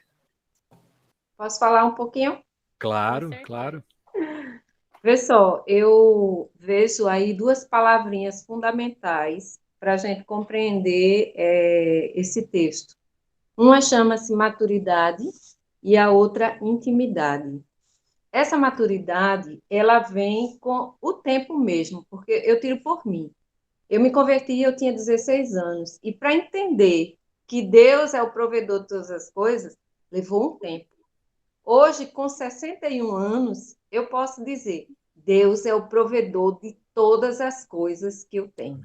Posso falar um pouquinho? Claro, claro. Vê só, eu vejo aí duas palavrinhas fundamentais para a gente compreender esse texto. Uma chama-se maturidade e a outra intimidade. Essa maturidade, ela vem com o tempo mesmo, porque eu tiro por mim. Eu me converti, eu tinha 16 anos, e para entender que Deus é o provedor de todas as coisas, levou um tempo. Hoje, com 61 anos, eu posso dizer, Deus é o provedor de todas as coisas que eu tenho.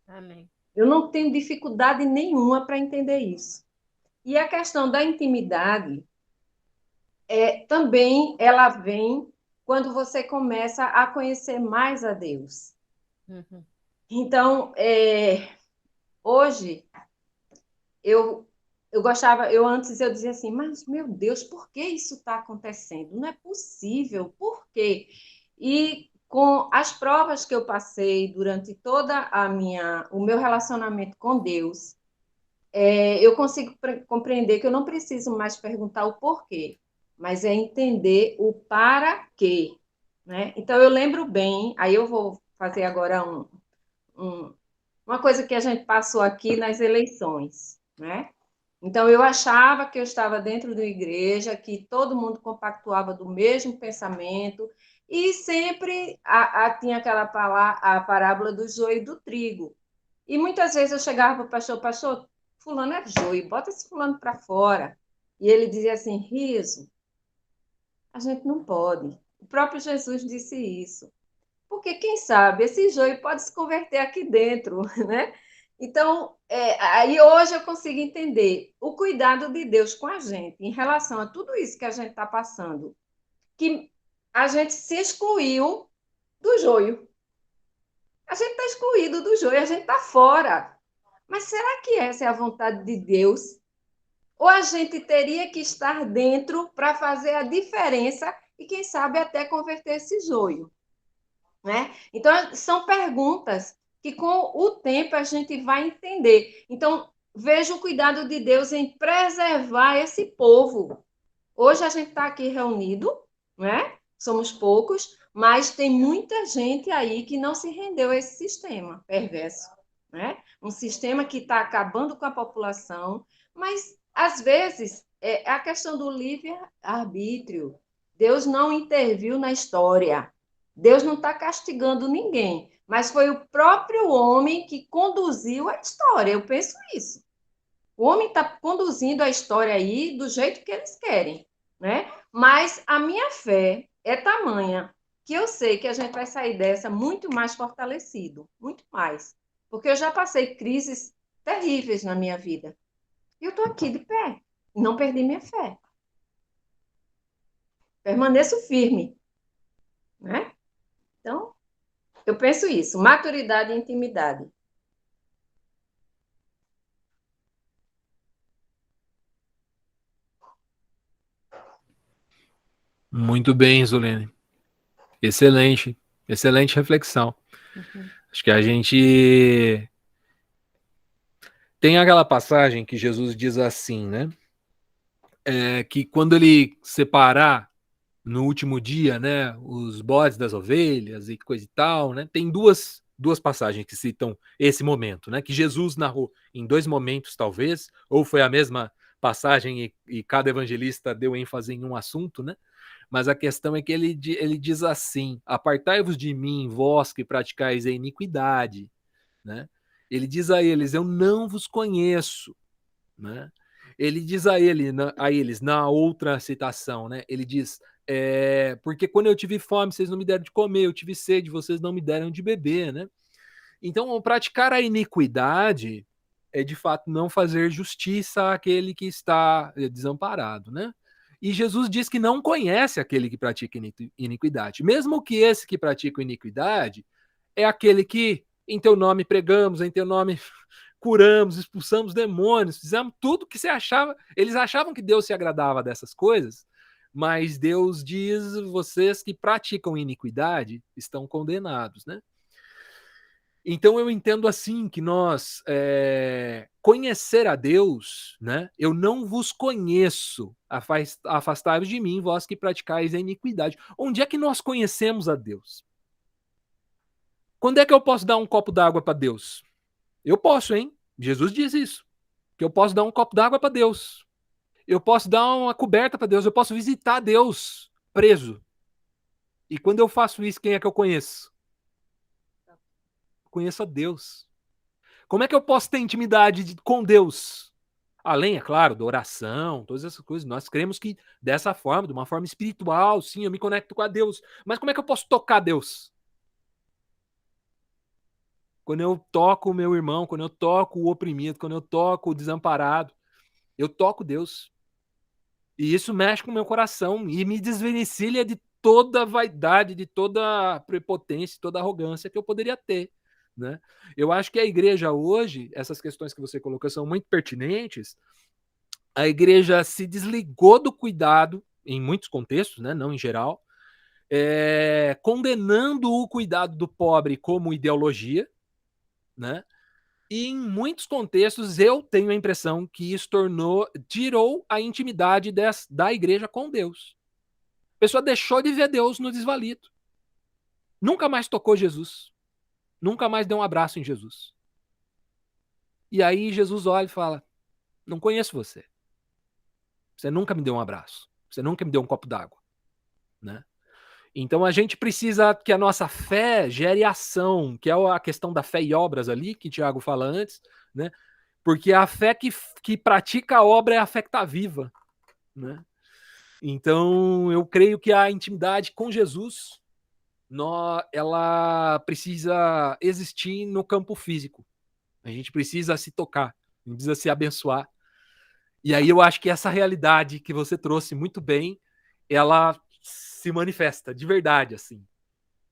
Amém. Eu não tenho dificuldade nenhuma para entender isso. E a questão da intimidade, também ela vem quando você começa a conhecer mais a Deus. Uhum. Então, hoje, eu gostava, antes eu dizia assim, mas meu Deus, por que isso está acontecendo? Não é possível, por quê? E com as provas que eu passei durante toda o meu relacionamento com Deus, eu consigo compreender que eu não preciso mais perguntar o porquê, mas é entender o para quê, né? Então, eu lembro bem, aí eu vou fazer agora uma coisa que a gente passou aqui nas eleições, né? Então, eu achava que eu estava dentro de uma igreja, que todo mundo compactuava do mesmo pensamento, e sempre tinha a parábola do joio e do trigo. E muitas vezes eu chegava para o pastor, fulano é joio, bota esse fulano para fora. E ele dizia assim, Riso, a gente não pode. O próprio Jesus disse isso. Porque, quem sabe, esse joio pode se converter aqui dentro, né? Então, aí hoje eu consigo entender o cuidado de Deus com a gente em relação a tudo isso que a gente está passando, que a gente se excluiu do joio. A gente está excluído do joio, a gente está fora. Mas será que essa é a vontade de Deus? Ou a gente teria que estar dentro para fazer a diferença e, quem sabe, até converter esse joio? Né? Então, são perguntas que, com o tempo, a gente vai entender. Então, veja o cuidado de Deus em preservar esse povo. Hoje a gente está aqui reunido, né? Somos poucos, mas tem muita gente aí que não se rendeu a esse sistema perverso, né? Um sistema que está acabando com a população, mas, às vezes, é a questão do livre-arbítrio. Deus não interviu na história. Deus não está castigando ninguém, mas foi o próprio homem que conduziu a história. Eu penso isso. O homem está conduzindo a história aí do jeito que eles querem, né? Mas a minha fé é tamanha que eu sei que a gente vai sair dessa muito mais fortalecido, muito mais. Porque eu já passei crises terríveis na minha vida. E eu estou aqui de pé. E não perdi minha fé. Permaneço firme, né? Então, eu penso isso, maturidade e intimidade. Muito bem, Zulene. Excelente, excelente reflexão. Acho que a gente tem aquela passagem que Jesus diz assim, né? Que quando ele separar no último dia, né, os bodes das ovelhas e coisa e tal, né? Tem duas passagens que citam esse momento, né? Que Jesus narrou em dois momentos, talvez, ou foi a mesma passagem e cada evangelista deu ênfase em um assunto, né? Mas a questão é que ele diz assim: apartai-vos de mim, vós que praticais a iniquidade, né? Ele diz a eles: eu não vos conheço, né? Ele diz a eles na outra citação, né? Ele diz: porque quando eu tive fome, vocês não me deram de comer, eu tive sede, vocês não me deram de beber, né? Então, praticar a iniquidade é de fato não fazer justiça àquele que está desamparado, né? E Jesus diz que não conhece aquele que pratica iniquidade, mesmo que esse que pratica iniquidade é aquele que em teu nome pregamos, em teu nome curamos, expulsamos demônios, fizemos tudo que você achava. Eles achavam que Deus se agradava dessas coisas, mas Deus diz: vocês que praticam iniquidade estão condenados, né? Então eu entendo assim que nós conhecer a Deus, né? Eu não vos conheço, afastai-vos de mim, vós que praticais a iniquidade. Onde é que nós conhecemos a Deus? Quando é que eu posso dar um copo d'água para Deus? Eu posso, hein? Jesus diz isso, que eu posso dar um copo d'água para Deus. Eu posso dar uma coberta para Deus, eu posso visitar Deus preso. E quando eu faço isso, quem é que eu conheço? Conheço a Deus. Como é que eu posso ter intimidade com Deus? Além, é claro, da oração, todas essas coisas. Nós cremos que dessa forma, de uma forma espiritual, sim, eu me conecto com a Deus. Mas como é que eu posso tocar Deus? Quando eu toco o meu irmão, quando eu toco o oprimido, quando eu toco o desamparado, eu toco Deus. E isso mexe com o meu coração e me desvencilha de toda a vaidade, de toda a prepotência, toda a arrogância que eu poderia ter, né? Eu acho que a igreja hoje, essas questões que você colocou são muito pertinentes. A igreja se desligou do cuidado, em muitos contextos, né? Não em geral, condenando o cuidado do pobre como ideologia, né? E em muitos contextos eu tenho a impressão que isso tirou a intimidade da igreja com Deus. A pessoa deixou de ver Deus no desvalido. Nunca mais tocou Jesus. Nunca mais deu um abraço em Jesus. E aí Jesus olha e fala: não conheço você. Você nunca me deu um abraço. Você nunca me deu um copo d'água, né? Então a gente precisa que a nossa fé gere ação, que é a questão da fé e obras ali, que o Tiago fala antes, né? Porque a fé que pratica a obra é a fé que está viva, né? Então eu creio que a intimidade com Jesus, ela precisa existir no campo físico. A gente precisa se tocar, a gente precisa se abençoar. E aí eu acho que essa realidade que você trouxe muito bem, ela se manifesta de verdade, assim.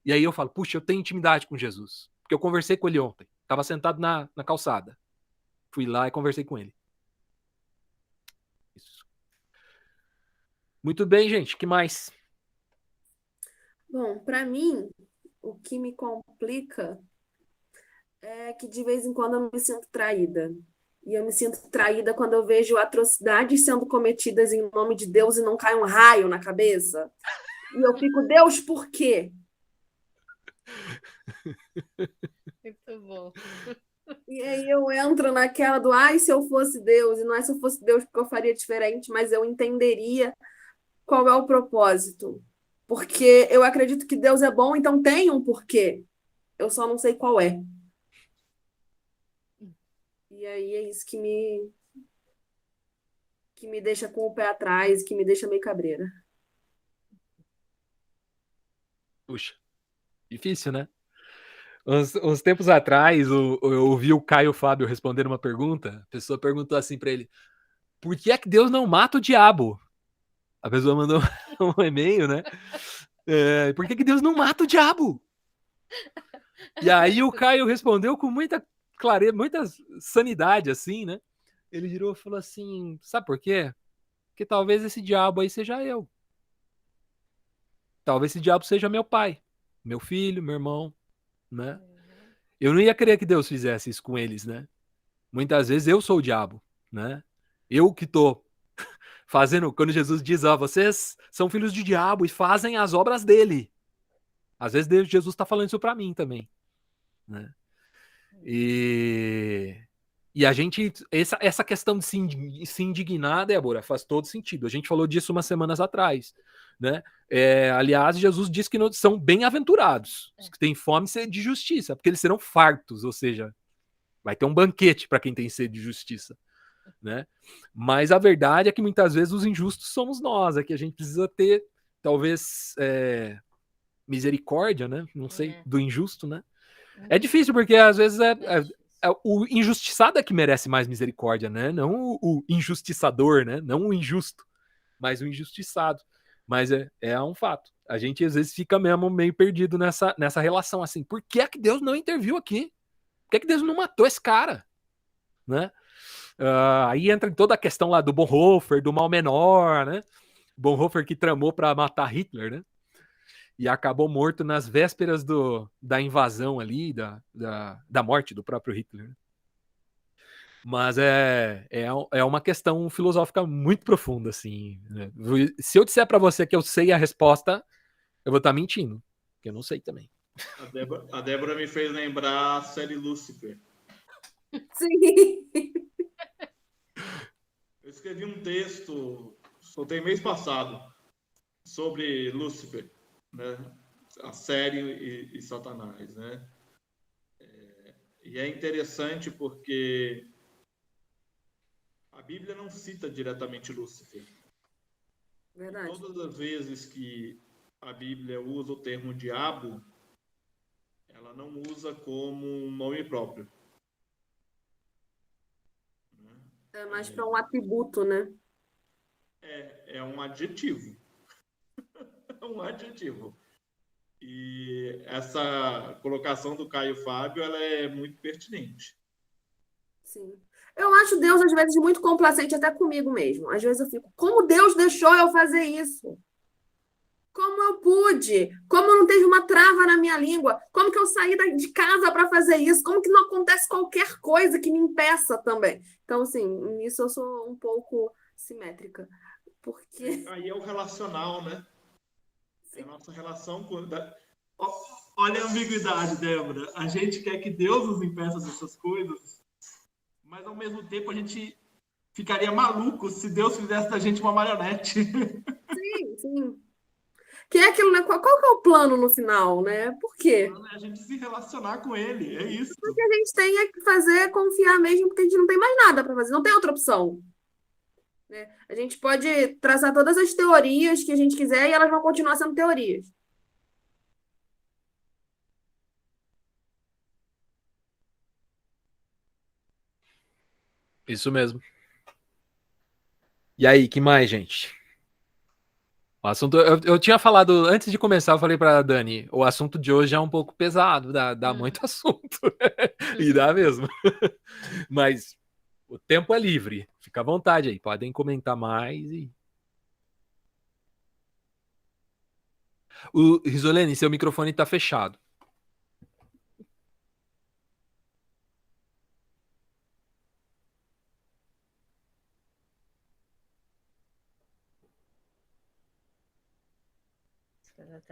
E aí eu falo, puxa, eu tenho intimidade com Jesus. Porque eu conversei com ele ontem. Estava sentado na calçada. Fui lá e conversei com ele. Isso. Muito bem, gente. O que mais? Bom, para mim, o que me complica é que de vez em quando eu me sinto traída. E eu me sinto traída quando eu vejo atrocidades sendo cometidas em nome de Deus e não cai um raio na cabeça. E eu fico, Deus, por quê? Muito bom. E aí eu entro naquela do, ai, se eu fosse Deus, e não é se eu fosse Deus porque eu faria diferente, mas eu entenderia qual é o propósito. Porque eu acredito que Deus é bom, então tem um porquê. Eu só não sei qual é. E aí é isso que me deixa com o pé atrás, que me deixa meio cabreira. Puxa, difícil, né? Uns tempos atrás, eu ouvi o Caio Fábio responder uma pergunta. A pessoa perguntou assim para ele: por que é que Deus não mata o diabo? A pessoa mandou um e-mail, né? Por que Deus não mata o diabo? E aí o Caio respondeu com muita clareza, muita sanidade, assim, né? Ele virou e falou assim: sabe por quê? Porque talvez esse diabo aí seja eu. Talvez esse diabo seja meu pai, meu filho, meu irmão, né? Eu não ia querer que Deus fizesse isso com eles, né? Muitas vezes eu sou o diabo, né? Eu que tô fazendo, quando Jesus diz, vocês são filhos de diabo e fazem as obras dele. Às vezes Jesus está falando isso para mim também, né? E a gente, essa questão de se indignar, Débora, faz todo sentido. A gente falou disso umas semanas atrás, né? Aliás, Jesus diz que são bem-aventurados, os que têm fome de justiça, porque eles serão fartos, ou seja, vai ter um banquete para quem tem sede de justiça, né? Mas a verdade é que muitas vezes os injustos somos nós, é que a gente precisa ter, talvez, misericórdia, né? Não sei, do injusto, né? É difícil porque às vezes o injustiçado é que merece mais misericórdia, né? Não o injustiçador, né? Não o injusto, mas o injustiçado. Mas é um fato. A gente às vezes fica mesmo meio perdido nessa relação, assim. Por que é que Deus não interviu aqui? Por que é que Deus não matou esse cara? Né? Aí entra em toda a questão lá do Bonhoeffer, do mal menor, né? Bonhoeffer que tramou para matar Hitler, né? E acabou morto nas vésperas da invasão ali, da morte do próprio Hitler. Mas é uma questão filosófica muito profunda, assim. Né? Se eu disser para você que eu sei a resposta, eu vou estar mentindo, porque eu não sei também. A Débora me fez lembrar a série Lúcifer. Sim. Eu escrevi um texto, soltei mês passado, sobre Lúcifer, né? A série e Satanás, né? E é interessante porque a Bíblia não cita diretamente Lúcifer. Verdade. Todas as vezes que a Bíblia usa o termo diabo, ela não usa como um nome próprio. É mais para um atributo, né? É um adjetivo. É um adjetivo. E essa colocação do Caio Fábio, ela é muito pertinente. Sim. Eu acho Deus, às vezes, muito complacente até comigo mesmo. Às vezes eu fico, como Deus deixou eu fazer isso? Como eu pude? Como não teve uma trava na minha língua? Como que eu saí de casa para fazer isso? Como que não acontece qualquer coisa que me impeça também? Então, assim, nisso eu sou um pouco simétrica. Porque... Aí é o relacional, né? É a nossa relação com... Olha a ambiguidade, Débora. A gente quer que Deus nos impeça dessas coisas, mas ao mesmo tempo a gente ficaria maluco se Deus fizesse da gente uma marionete. Sim, sim. Que é aquilo, né? Qual que é o plano no final, né? Por quê? A gente se relacionar com ele, é isso. O que a gente tem é que fazer é confiar mesmo, porque a gente não tem mais nada para fazer, não tem outra opção. Né? A gente pode traçar todas as teorias que a gente quiser e elas vão continuar sendo teorias. Isso mesmo. E aí, que mais, gente? O assunto, eu tinha falado, antes de começar, eu falei para Dani, o assunto de hoje é um pouco pesado, dá muito assunto. E dá mesmo. Mas o tempo é livre. Fica à vontade aí, podem comentar mais. O Risolene, seu microfone está fechado.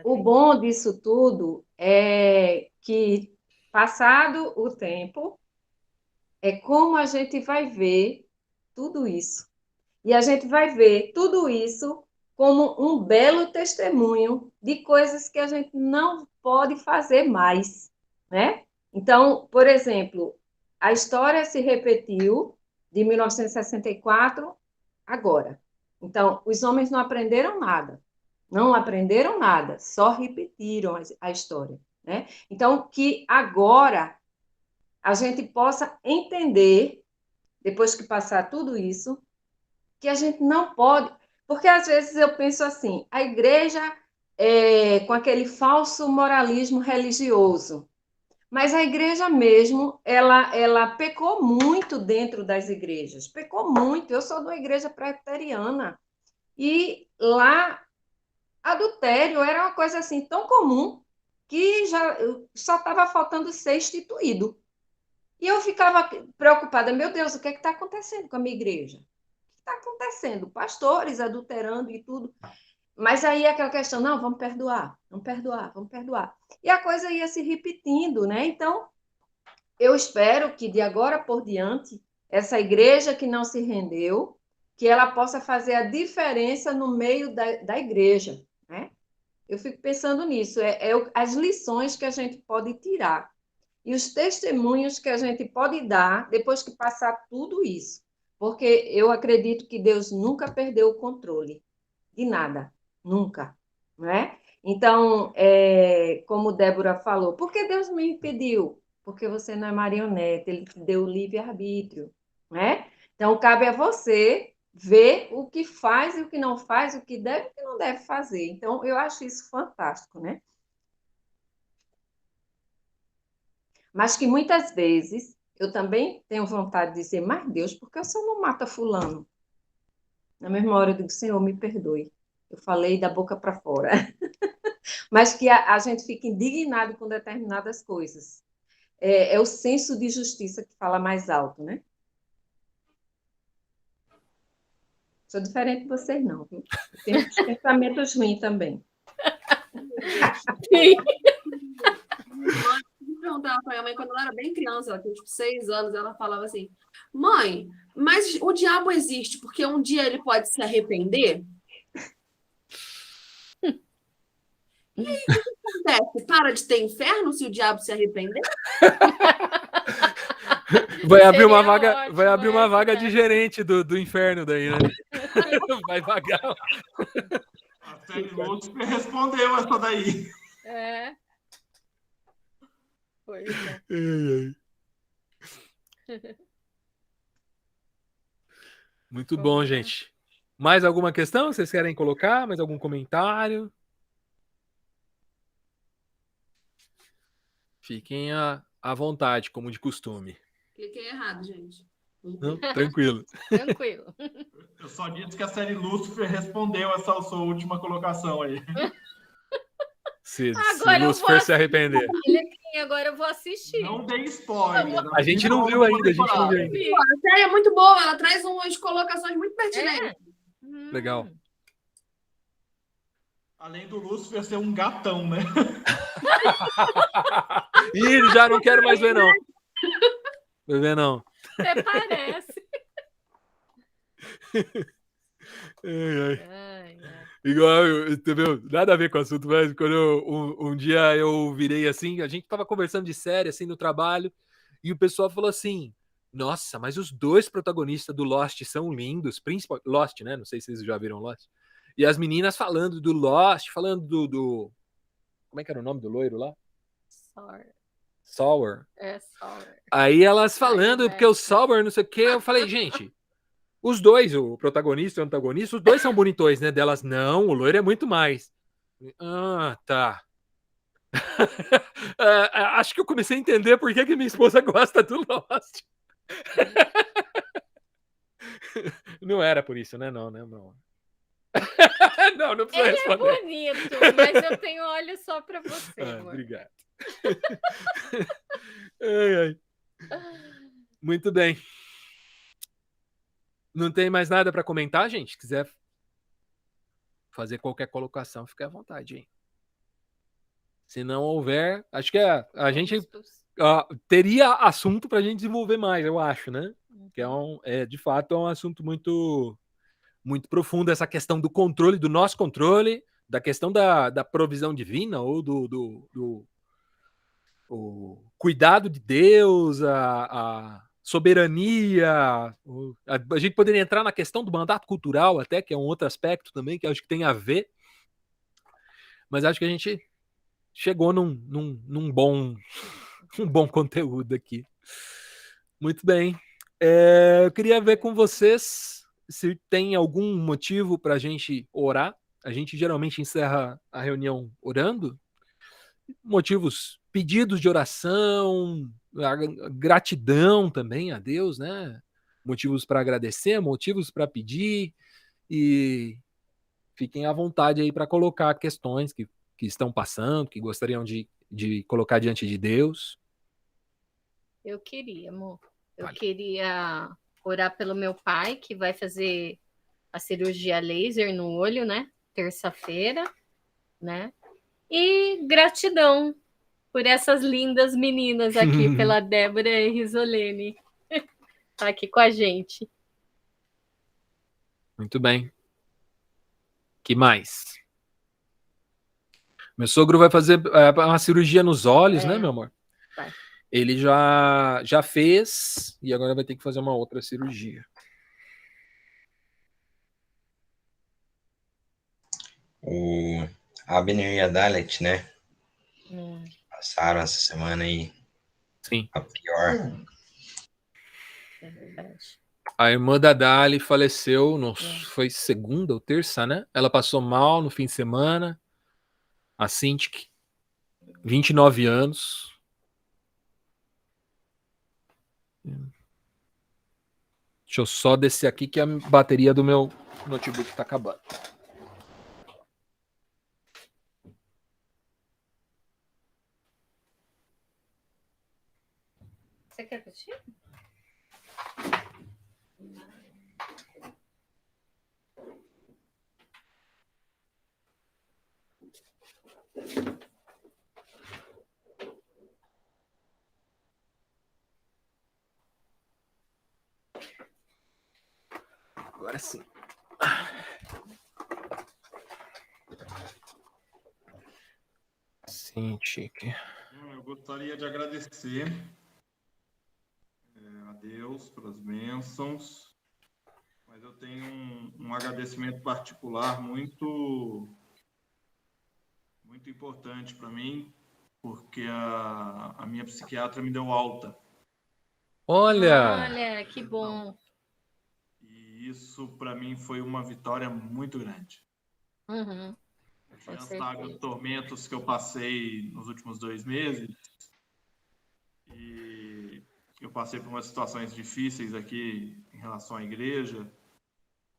O bom disso tudo é que, passado o tempo, é como a gente vai ver tudo isso. E a gente vai ver tudo isso como um belo testemunho de coisas que a gente não pode fazer mais, né? Então, por exemplo, a história se repetiu de 1964 agora. Então, os homens não aprenderam nada. Não aprenderam nada, só repetiram a história, né? Então, que agora a gente possa entender, depois que passar tudo isso, que a gente não pode... Porque, às vezes, eu penso assim, a igreja com aquele falso moralismo religioso, mas a igreja mesmo, ela pecou muito dentro das igrejas, pecou muito. Eu sou de uma igreja presbiteriana, e lá adultério era uma coisa assim tão comum que já só estava faltando ser instituído. E eu ficava preocupada, meu Deus, o que está acontecendo com a minha igreja? O que está acontecendo? Pastores adulterando e tudo. Mas aí aquela questão, não, vamos perdoar, vamos perdoar, vamos perdoar. E a coisa ia se repetindo, né? Então, eu espero que de agora por diante, essa igreja que não se rendeu, que ela possa fazer a diferença no meio da igreja, né? Eu fico pensando nisso, as lições que a gente pode tirar e os testemunhos que a gente pode dar depois que passar tudo isso. Porque eu acredito que Deus nunca perdeu o controle de nada, nunca, não é? Então, como Débora falou, por que Deus me impediu? Porque você não é marionete, Ele te deu o livre-arbítrio, né? Então, cabe a você ver o que faz e o que não faz, o que deve e o que não deve fazer. Então, eu acho isso fantástico, né? Mas que muitas vezes eu também tenho vontade de dizer, mas Deus, por que o Senhor não mata fulano? Na mesma hora eu digo, Senhor, me perdoe. Eu falei da boca para fora. Mas que a gente fica indignado com determinadas coisas. É o senso de justiça que fala mais alto, né? Sou diferente de vocês, não, viu? Eu tenho pensamentos ruins também. Sim. Eu perguntava para minha mãe, quando ela era bem criança, ela tinha tipo 6 anos, ela falava assim, mãe, mas o diabo existe porque um dia ele pode se arrepender? E aí, o que acontece? Para de ter inferno se o diabo se arrepender? Vai abrir uma vaga, ótimo, vai abrir uma vaga né? de gerente do inferno daí, né? Vai vagar. A Sally Lúcifer respondeu essa daí. É. Pois é. Muito bom, gente. Mais alguma questão? Vocês querem colocar? Mais algum comentário? Fiquem à vontade, como de costume. Cliquei errado, gente. Não? Tranquilo. Tranquilo. Eu só disse que a Sally Lúcifer respondeu essa sua última colocação aí. Se Agora eu Lúcifer vou se arrepender. Olha aqui, agora eu vou assistir. Não dei spoiler. A gente não viu ainda, a gente não viu ainda. A série é muito boa, ela traz umas colocações muito pertinentes. Legal. Além do Lúcifer ser um gatão, né? Ih, já não quero mais ver, não. Vou ver, não. Até parece. Ai. Igual, entendeu? Nada a ver com o assunto, mas quando um dia eu virei assim, a gente tava conversando de série, assim, no trabalho, e o pessoal falou assim, nossa, mas os dois protagonistas do Lost são lindos, principalmente Lost, né? Não sei se vocês já viram Lost. E as meninas falando do Lost, falando do como é que era o nome do loiro lá? Sour. É Sour. Aí elas falando, porque o Sour, não sei o que, eu falei, gente, os dois, o protagonista e o antagonista, os dois são bonitões, né? Delas, não, o loiro é muito mais. Ah, tá. Acho que eu comecei a entender por que minha esposa gosta do Lost. Não era por isso, né? Não, né? Não. Não precisa Ele responder. é bonito, mas eu tenho olhos só pra você, amor. Obrigado. Ai. Muito bem. Não tem mais nada para comentar, gente? Se quiser fazer qualquer colocação, fique à vontade, hein? Se não houver, acho que a gente teria assunto para a gente desenvolver mais, eu acho, né? Que de fato é um assunto muito, muito profundo, essa questão do controle, do nosso controle, da questão da provisão divina ou do cuidado de Deus, a soberania. A gente poderia entrar na questão do mandato cultural até, que é um outro aspecto também, que acho que tem a ver. Mas acho que a gente chegou num bom conteúdo aqui. Muito bem. Eu queria ver com vocês se tem algum motivo para a gente orar. A gente geralmente encerra a reunião orando. Motivos, pedidos de oração, gratidão também a Deus, né? Motivos para agradecer, motivos para pedir, e fiquem à vontade aí para colocar questões que estão passando, que gostariam de colocar diante de Deus. Eu queria, amor. Eu queria orar pelo meu pai, que vai fazer a cirurgia laser no olho, né? Terça-feira, né? E gratidão por essas lindas meninas aqui, pela Débora e Risolene. Tá aqui com a gente. Muito bem. Que mais? Meu sogro vai fazer uma cirurgia nos olhos, né, meu amor? Vai. Ele já fez e agora vai ter que fazer uma outra cirurgia. O Abner e a Dalet, né? Passaram essa semana aí. Sim. A pior. É verdade. A irmã da Dali faleceu, foi segunda ou terça, né? Ela passou mal no fim de semana. A Cintiq, 29 anos. Deixa eu só descer aqui que a bateria do meu notebook tá acabando. Você quer curtir? Agora sim. Cintiq. Eu gostaria de agradecer a Deus pelas bênçãos, mas eu tenho um agradecimento particular muito importante para mim, porque a minha psiquiatra me deu alta. Olha, que bom. E isso, para mim, foi uma vitória muito grande. Diante dos tormentos que eu passei nos últimos 2 meses, e eu passei por umas situações difíceis aqui em relação à igreja,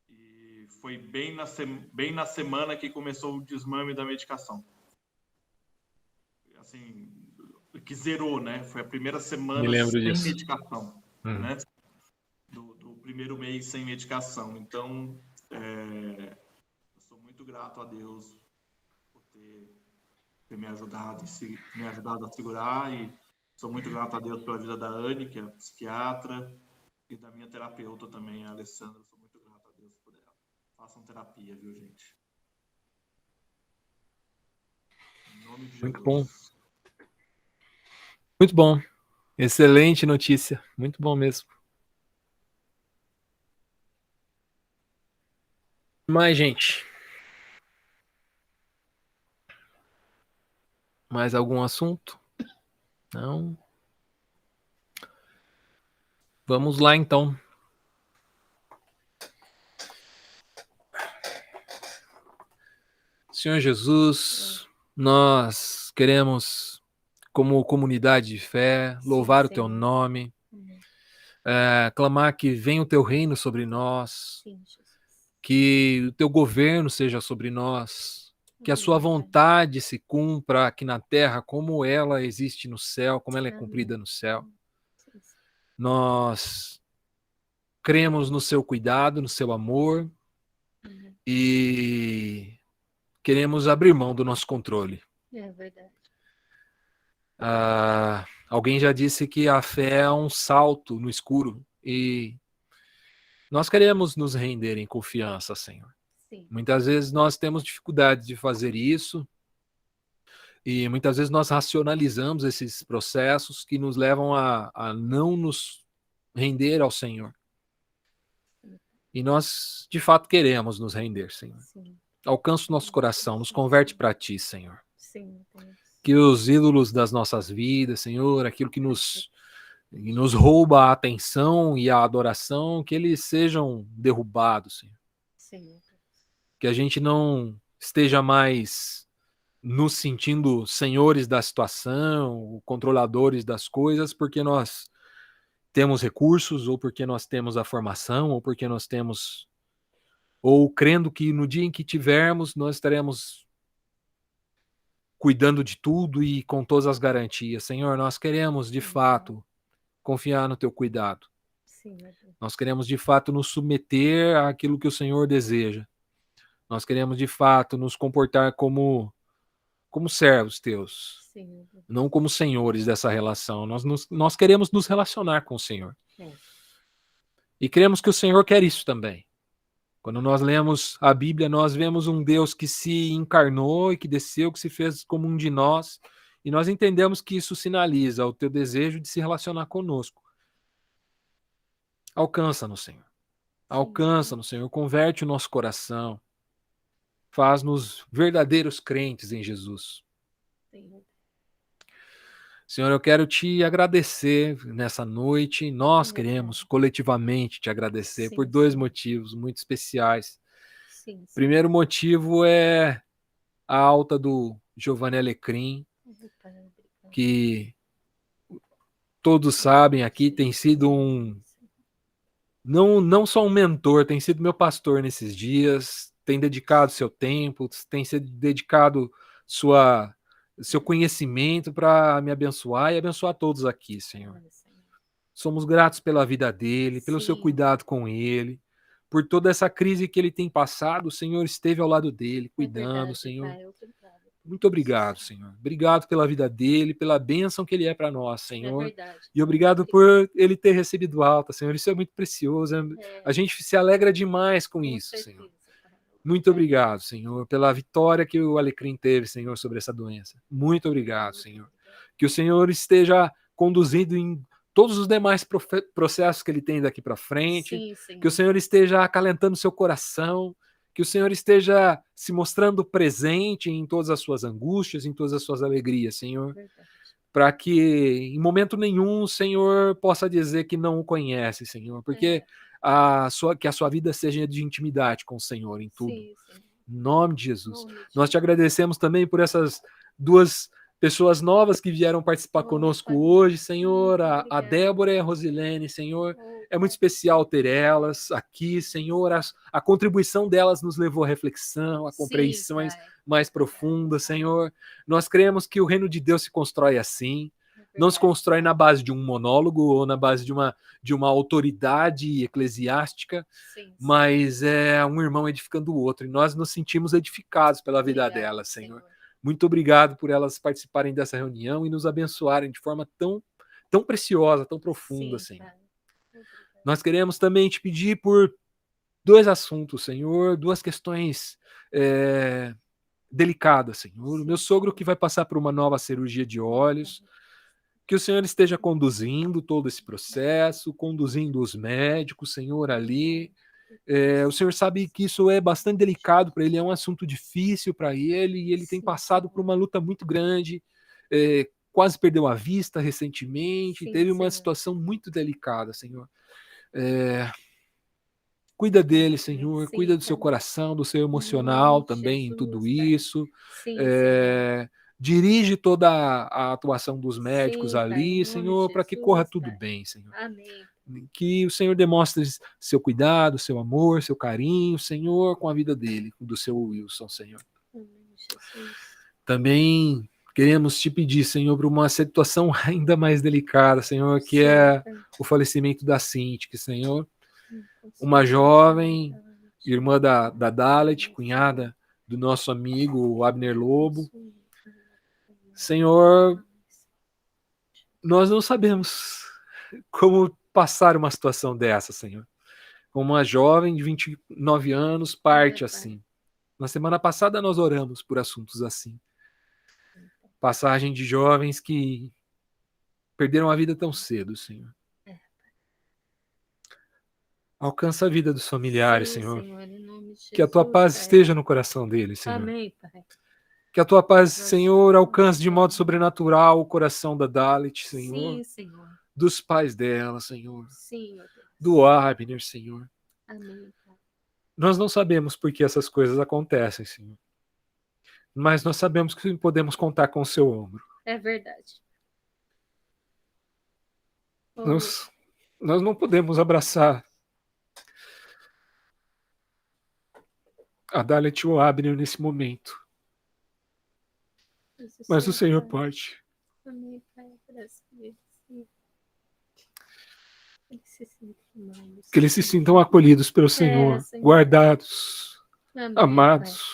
e foi bem na semana que começou o desmame da medicação. assim, que zerou, né? Foi a primeira semana Me lembro sem disso. medicação, né? Do primeiro mês sem medicação. Então, eu sou muito grato a Deus por ter me ajudado a segurar, e sou muito grato a Deus pela vida da Anne, que é psiquiatra, e da minha terapeuta também, a Alessandra. Sou muito grato a Deus por ela. Façam terapia, viu, gente? Em nome de Jesus. Muito bom. Muito bom. Excelente notícia. Muito bom mesmo. Mais, gente. Mais algum assunto? Não? Vamos lá, então. Senhor Jesus, nós queremos, como comunidade de fé, louvar o teu nome, clamar que venha o teu reino sobre nós, que o teu governo seja sobre nós, que a sua vontade se cumpra aqui na terra como ela existe no céu, como ela é cumprida no céu. Nós cremos no seu cuidado, no seu amor, e queremos abrir mão do nosso controle. É verdade. Alguém já disse que a fé é um salto no escuro, e nós queremos nos render em confiança, Senhor. Sim. Muitas vezes nós temos dificuldade de fazer isso, e muitas vezes nós racionalizamos esses processos que nos levam a não nos render ao Senhor. E nós, de fato, queremos nos render, Senhor. Sim. Alcança o nosso coração, nos converte para Ti, Senhor. Sim, Deus. Que os ídolos das nossas vidas, Senhor, aquilo que nos rouba a atenção e a adoração, que eles sejam derrubados, Senhor. Sim. Que a gente não esteja mais nos sentindo senhores da situação, controladores das coisas, porque nós temos recursos, ou porque nós temos a formação, ou porque nós temos, ou crendo que no dia em que tivermos, nós estaremos cuidando de tudo e com todas as garantias. Senhor, nós queremos, de fato, confiar no teu cuidado. Sim, nós queremos, de fato, nos submeter àquilo que o Senhor deseja. Nós queremos, de fato, nos comportar como servos teus. Sim. Não como senhores dessa relação. Nós queremos nos relacionar com o Senhor. E cremos que o Senhor quer isso também. Quando nós lemos a Bíblia, nós vemos um Deus que se encarnou e que desceu, que se fez como um de nós, e nós entendemos que isso sinaliza o teu desejo de se relacionar conosco. Alcança-nos, Senhor. Alcança-nos, Senhor. Converte o nosso coração. Faz-nos verdadeiros crentes em Jesus. Sim. Senhor, eu quero te agradecer nessa noite. Nós queremos coletivamente te agradecer por dois motivos muito especiais. Sim. Primeiro motivo é a alta do Giovanni Alecrim, que todos sabem aqui tem sido não só um mentor, tem sido meu pastor nesses dias, tem dedicado seu tempo, tem sido dedicado seu conhecimento para me abençoar e abençoar todos aqui, Senhor. Somos gratos pela vida dele, pelo seu cuidado com ele, por toda essa crise que ele tem passado. O Senhor esteve ao lado dele, cuidando, Senhor. Muito obrigado, Senhor. Obrigado pela vida dele, pela bênção que ele é para nós, Senhor. E obrigado por ele ter recebido alta, Senhor. Isso é muito precioso. A gente se alegra demais com isso, Senhor. Muito obrigado, Senhor, pela vitória que o Alecrim teve, Senhor, sobre essa doença. Muito obrigado, Senhor. Que o Senhor esteja conduzindo em todos os demais processos que ele tem daqui para frente. Que o Senhor esteja acalentando seu coração. Que o Senhor esteja se mostrando presente em todas as suas angústias, em todas as suas alegrias, Senhor. Para que em momento nenhum o Senhor possa dizer que não o conhece, Senhor. Porque que a sua vida seja de intimidade com o Senhor em tudo. Em nome de Jesus. Nós te agradecemos também por essas duas pessoas novas que vieram participar Oh, conosco Pai. hoje, Senhor, Muito a obrigada. Débora e a Rosilene, Senhor. Oh, É muito Pai. especial ter elas aqui, Senhor. A contribuição delas nos levou à reflexão, a Sim, compreensões Pai. mais profundas, Senhor. Nós cremos que o reino de Deus se constrói assim. Não se constrói na base de um monólogo ou na base de uma autoridade eclesiástica, Sim, mas é um irmão edificando o outro. E nós nos sentimos edificados pela vida obrigada, delas, Senhor. Senhor. Muito obrigado por elas participarem dessa reunião e nos abençoarem de forma tão preciosa, tão profunda, Sim, Senhor. Pai. Obrigada. Nós queremos também te pedir por 2 assuntos, Senhor, 2 questões delicadas, Senhor. O meu sogro que vai passar por uma nova cirurgia de olhos, que o Senhor esteja conduzindo todo esse processo, conduzindo os médicos, Senhor, ali. O Senhor sabe que isso é bastante delicado para ele, é um assunto difícil para ele, e ele tem Sim, passado por uma luta muito grande, quase perdeu a vista recentemente, Sim, teve uma Senhor. situação muito delicada, Senhor. Cuida dele, Senhor, Sim, cuida do seu Pai. coração, do seu Em emocional nome de também em tudo Jesus, Pai. isso. Sim, Senhor. Dirige toda a atuação dos médicos Sim, Pai. ali, Em nome de Senhor, para que corra Jesus, tudo Pai. bem, Senhor. Amém. Que o Senhor demonstre seu cuidado, seu amor, seu carinho, Senhor, com a vida dele, do seu Wilson, Senhor. Em nome de Jesus. Também queremos te pedir, Senhor, para uma situação ainda mais delicada, Senhor, que Sim, é Pai. o falecimento da Cinti, Senhor, Em uma nome jovem, de irmã da Dalet, cunhada do nosso amigo Abner Lobo. Senhor, nós não sabemos como passar uma situação dessa, Senhor. Como uma jovem de 29 anos parte Pai. assim. Na semana passada nós oramos por assuntos assim. Passagem de jovens que perderam a vida tão cedo, Senhor. Alcança a vida dos familiares, Sim, Senhor. Senhor, em nome de Que a tua Jesus, paz Pai. esteja no coração deles, Senhor. Amém, Pai. Que a tua paz, Nós Senhor, alcance de clamamos. modo sobrenatural o coração da Dalit, Senhor. Sim, Senhor. Dos pais dela, Senhor. Sim, meu Deus. Do Abner, Senhor. Amém, Pai. Nós não sabemos por que essas coisas acontecem, Senhor. Mas nós sabemos que podemos contar com o seu ombro. É verdade. Oh, Nós não podemos abraçar a Dalit e o Abner nesse momento. Mas o Senhor Pai. pode. Amém, Pai. Graças a Deus. Que eles se sintam acolhidos pelo Senhor, Senhor. guardados, Amém, amados. Pai.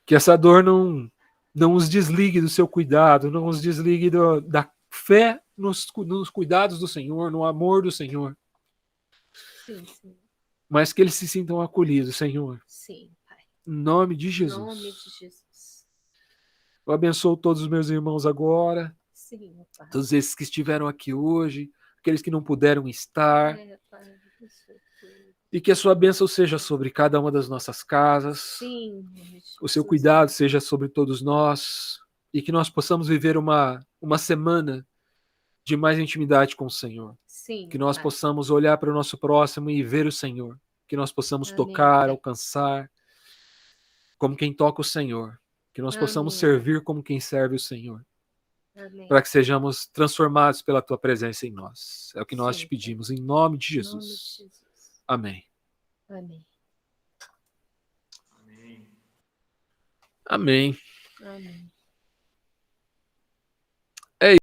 Que essa dor não os desligue do seu cuidado, não os desligue da fé nos cuidados do Senhor, no amor do Senhor. Sim, Senhor. Mas que eles se sintam acolhidos, Senhor. Sim, Pai. Em nome de Jesus. Em nome de Jesus. Eu abençoo todos os meus irmãos agora. Sim, meu Pai. Todos esses que estiveram aqui hoje, aqueles que não puderam estar. Pai. E que a sua bênção seja sobre cada uma das nossas casas. Sim, o seu cuidado seja sobre todos nós. E que nós possamos viver uma semana de mais intimidade com o Senhor. Sim, que nós Pai. possamos olhar para o nosso próximo e ver o Senhor. Que nós possamos Amém, tocar, Pai. alcançar, como quem toca o Senhor. Que nós possamos Amém. servir como quem serve o Senhor. Amém. Para que sejamos transformados pela tua presença em nós. É o que nós Sim, te pedimos, em nome de Em Jesus. nome de Jesus. Amém. Amém. Amém. Amém. Amém.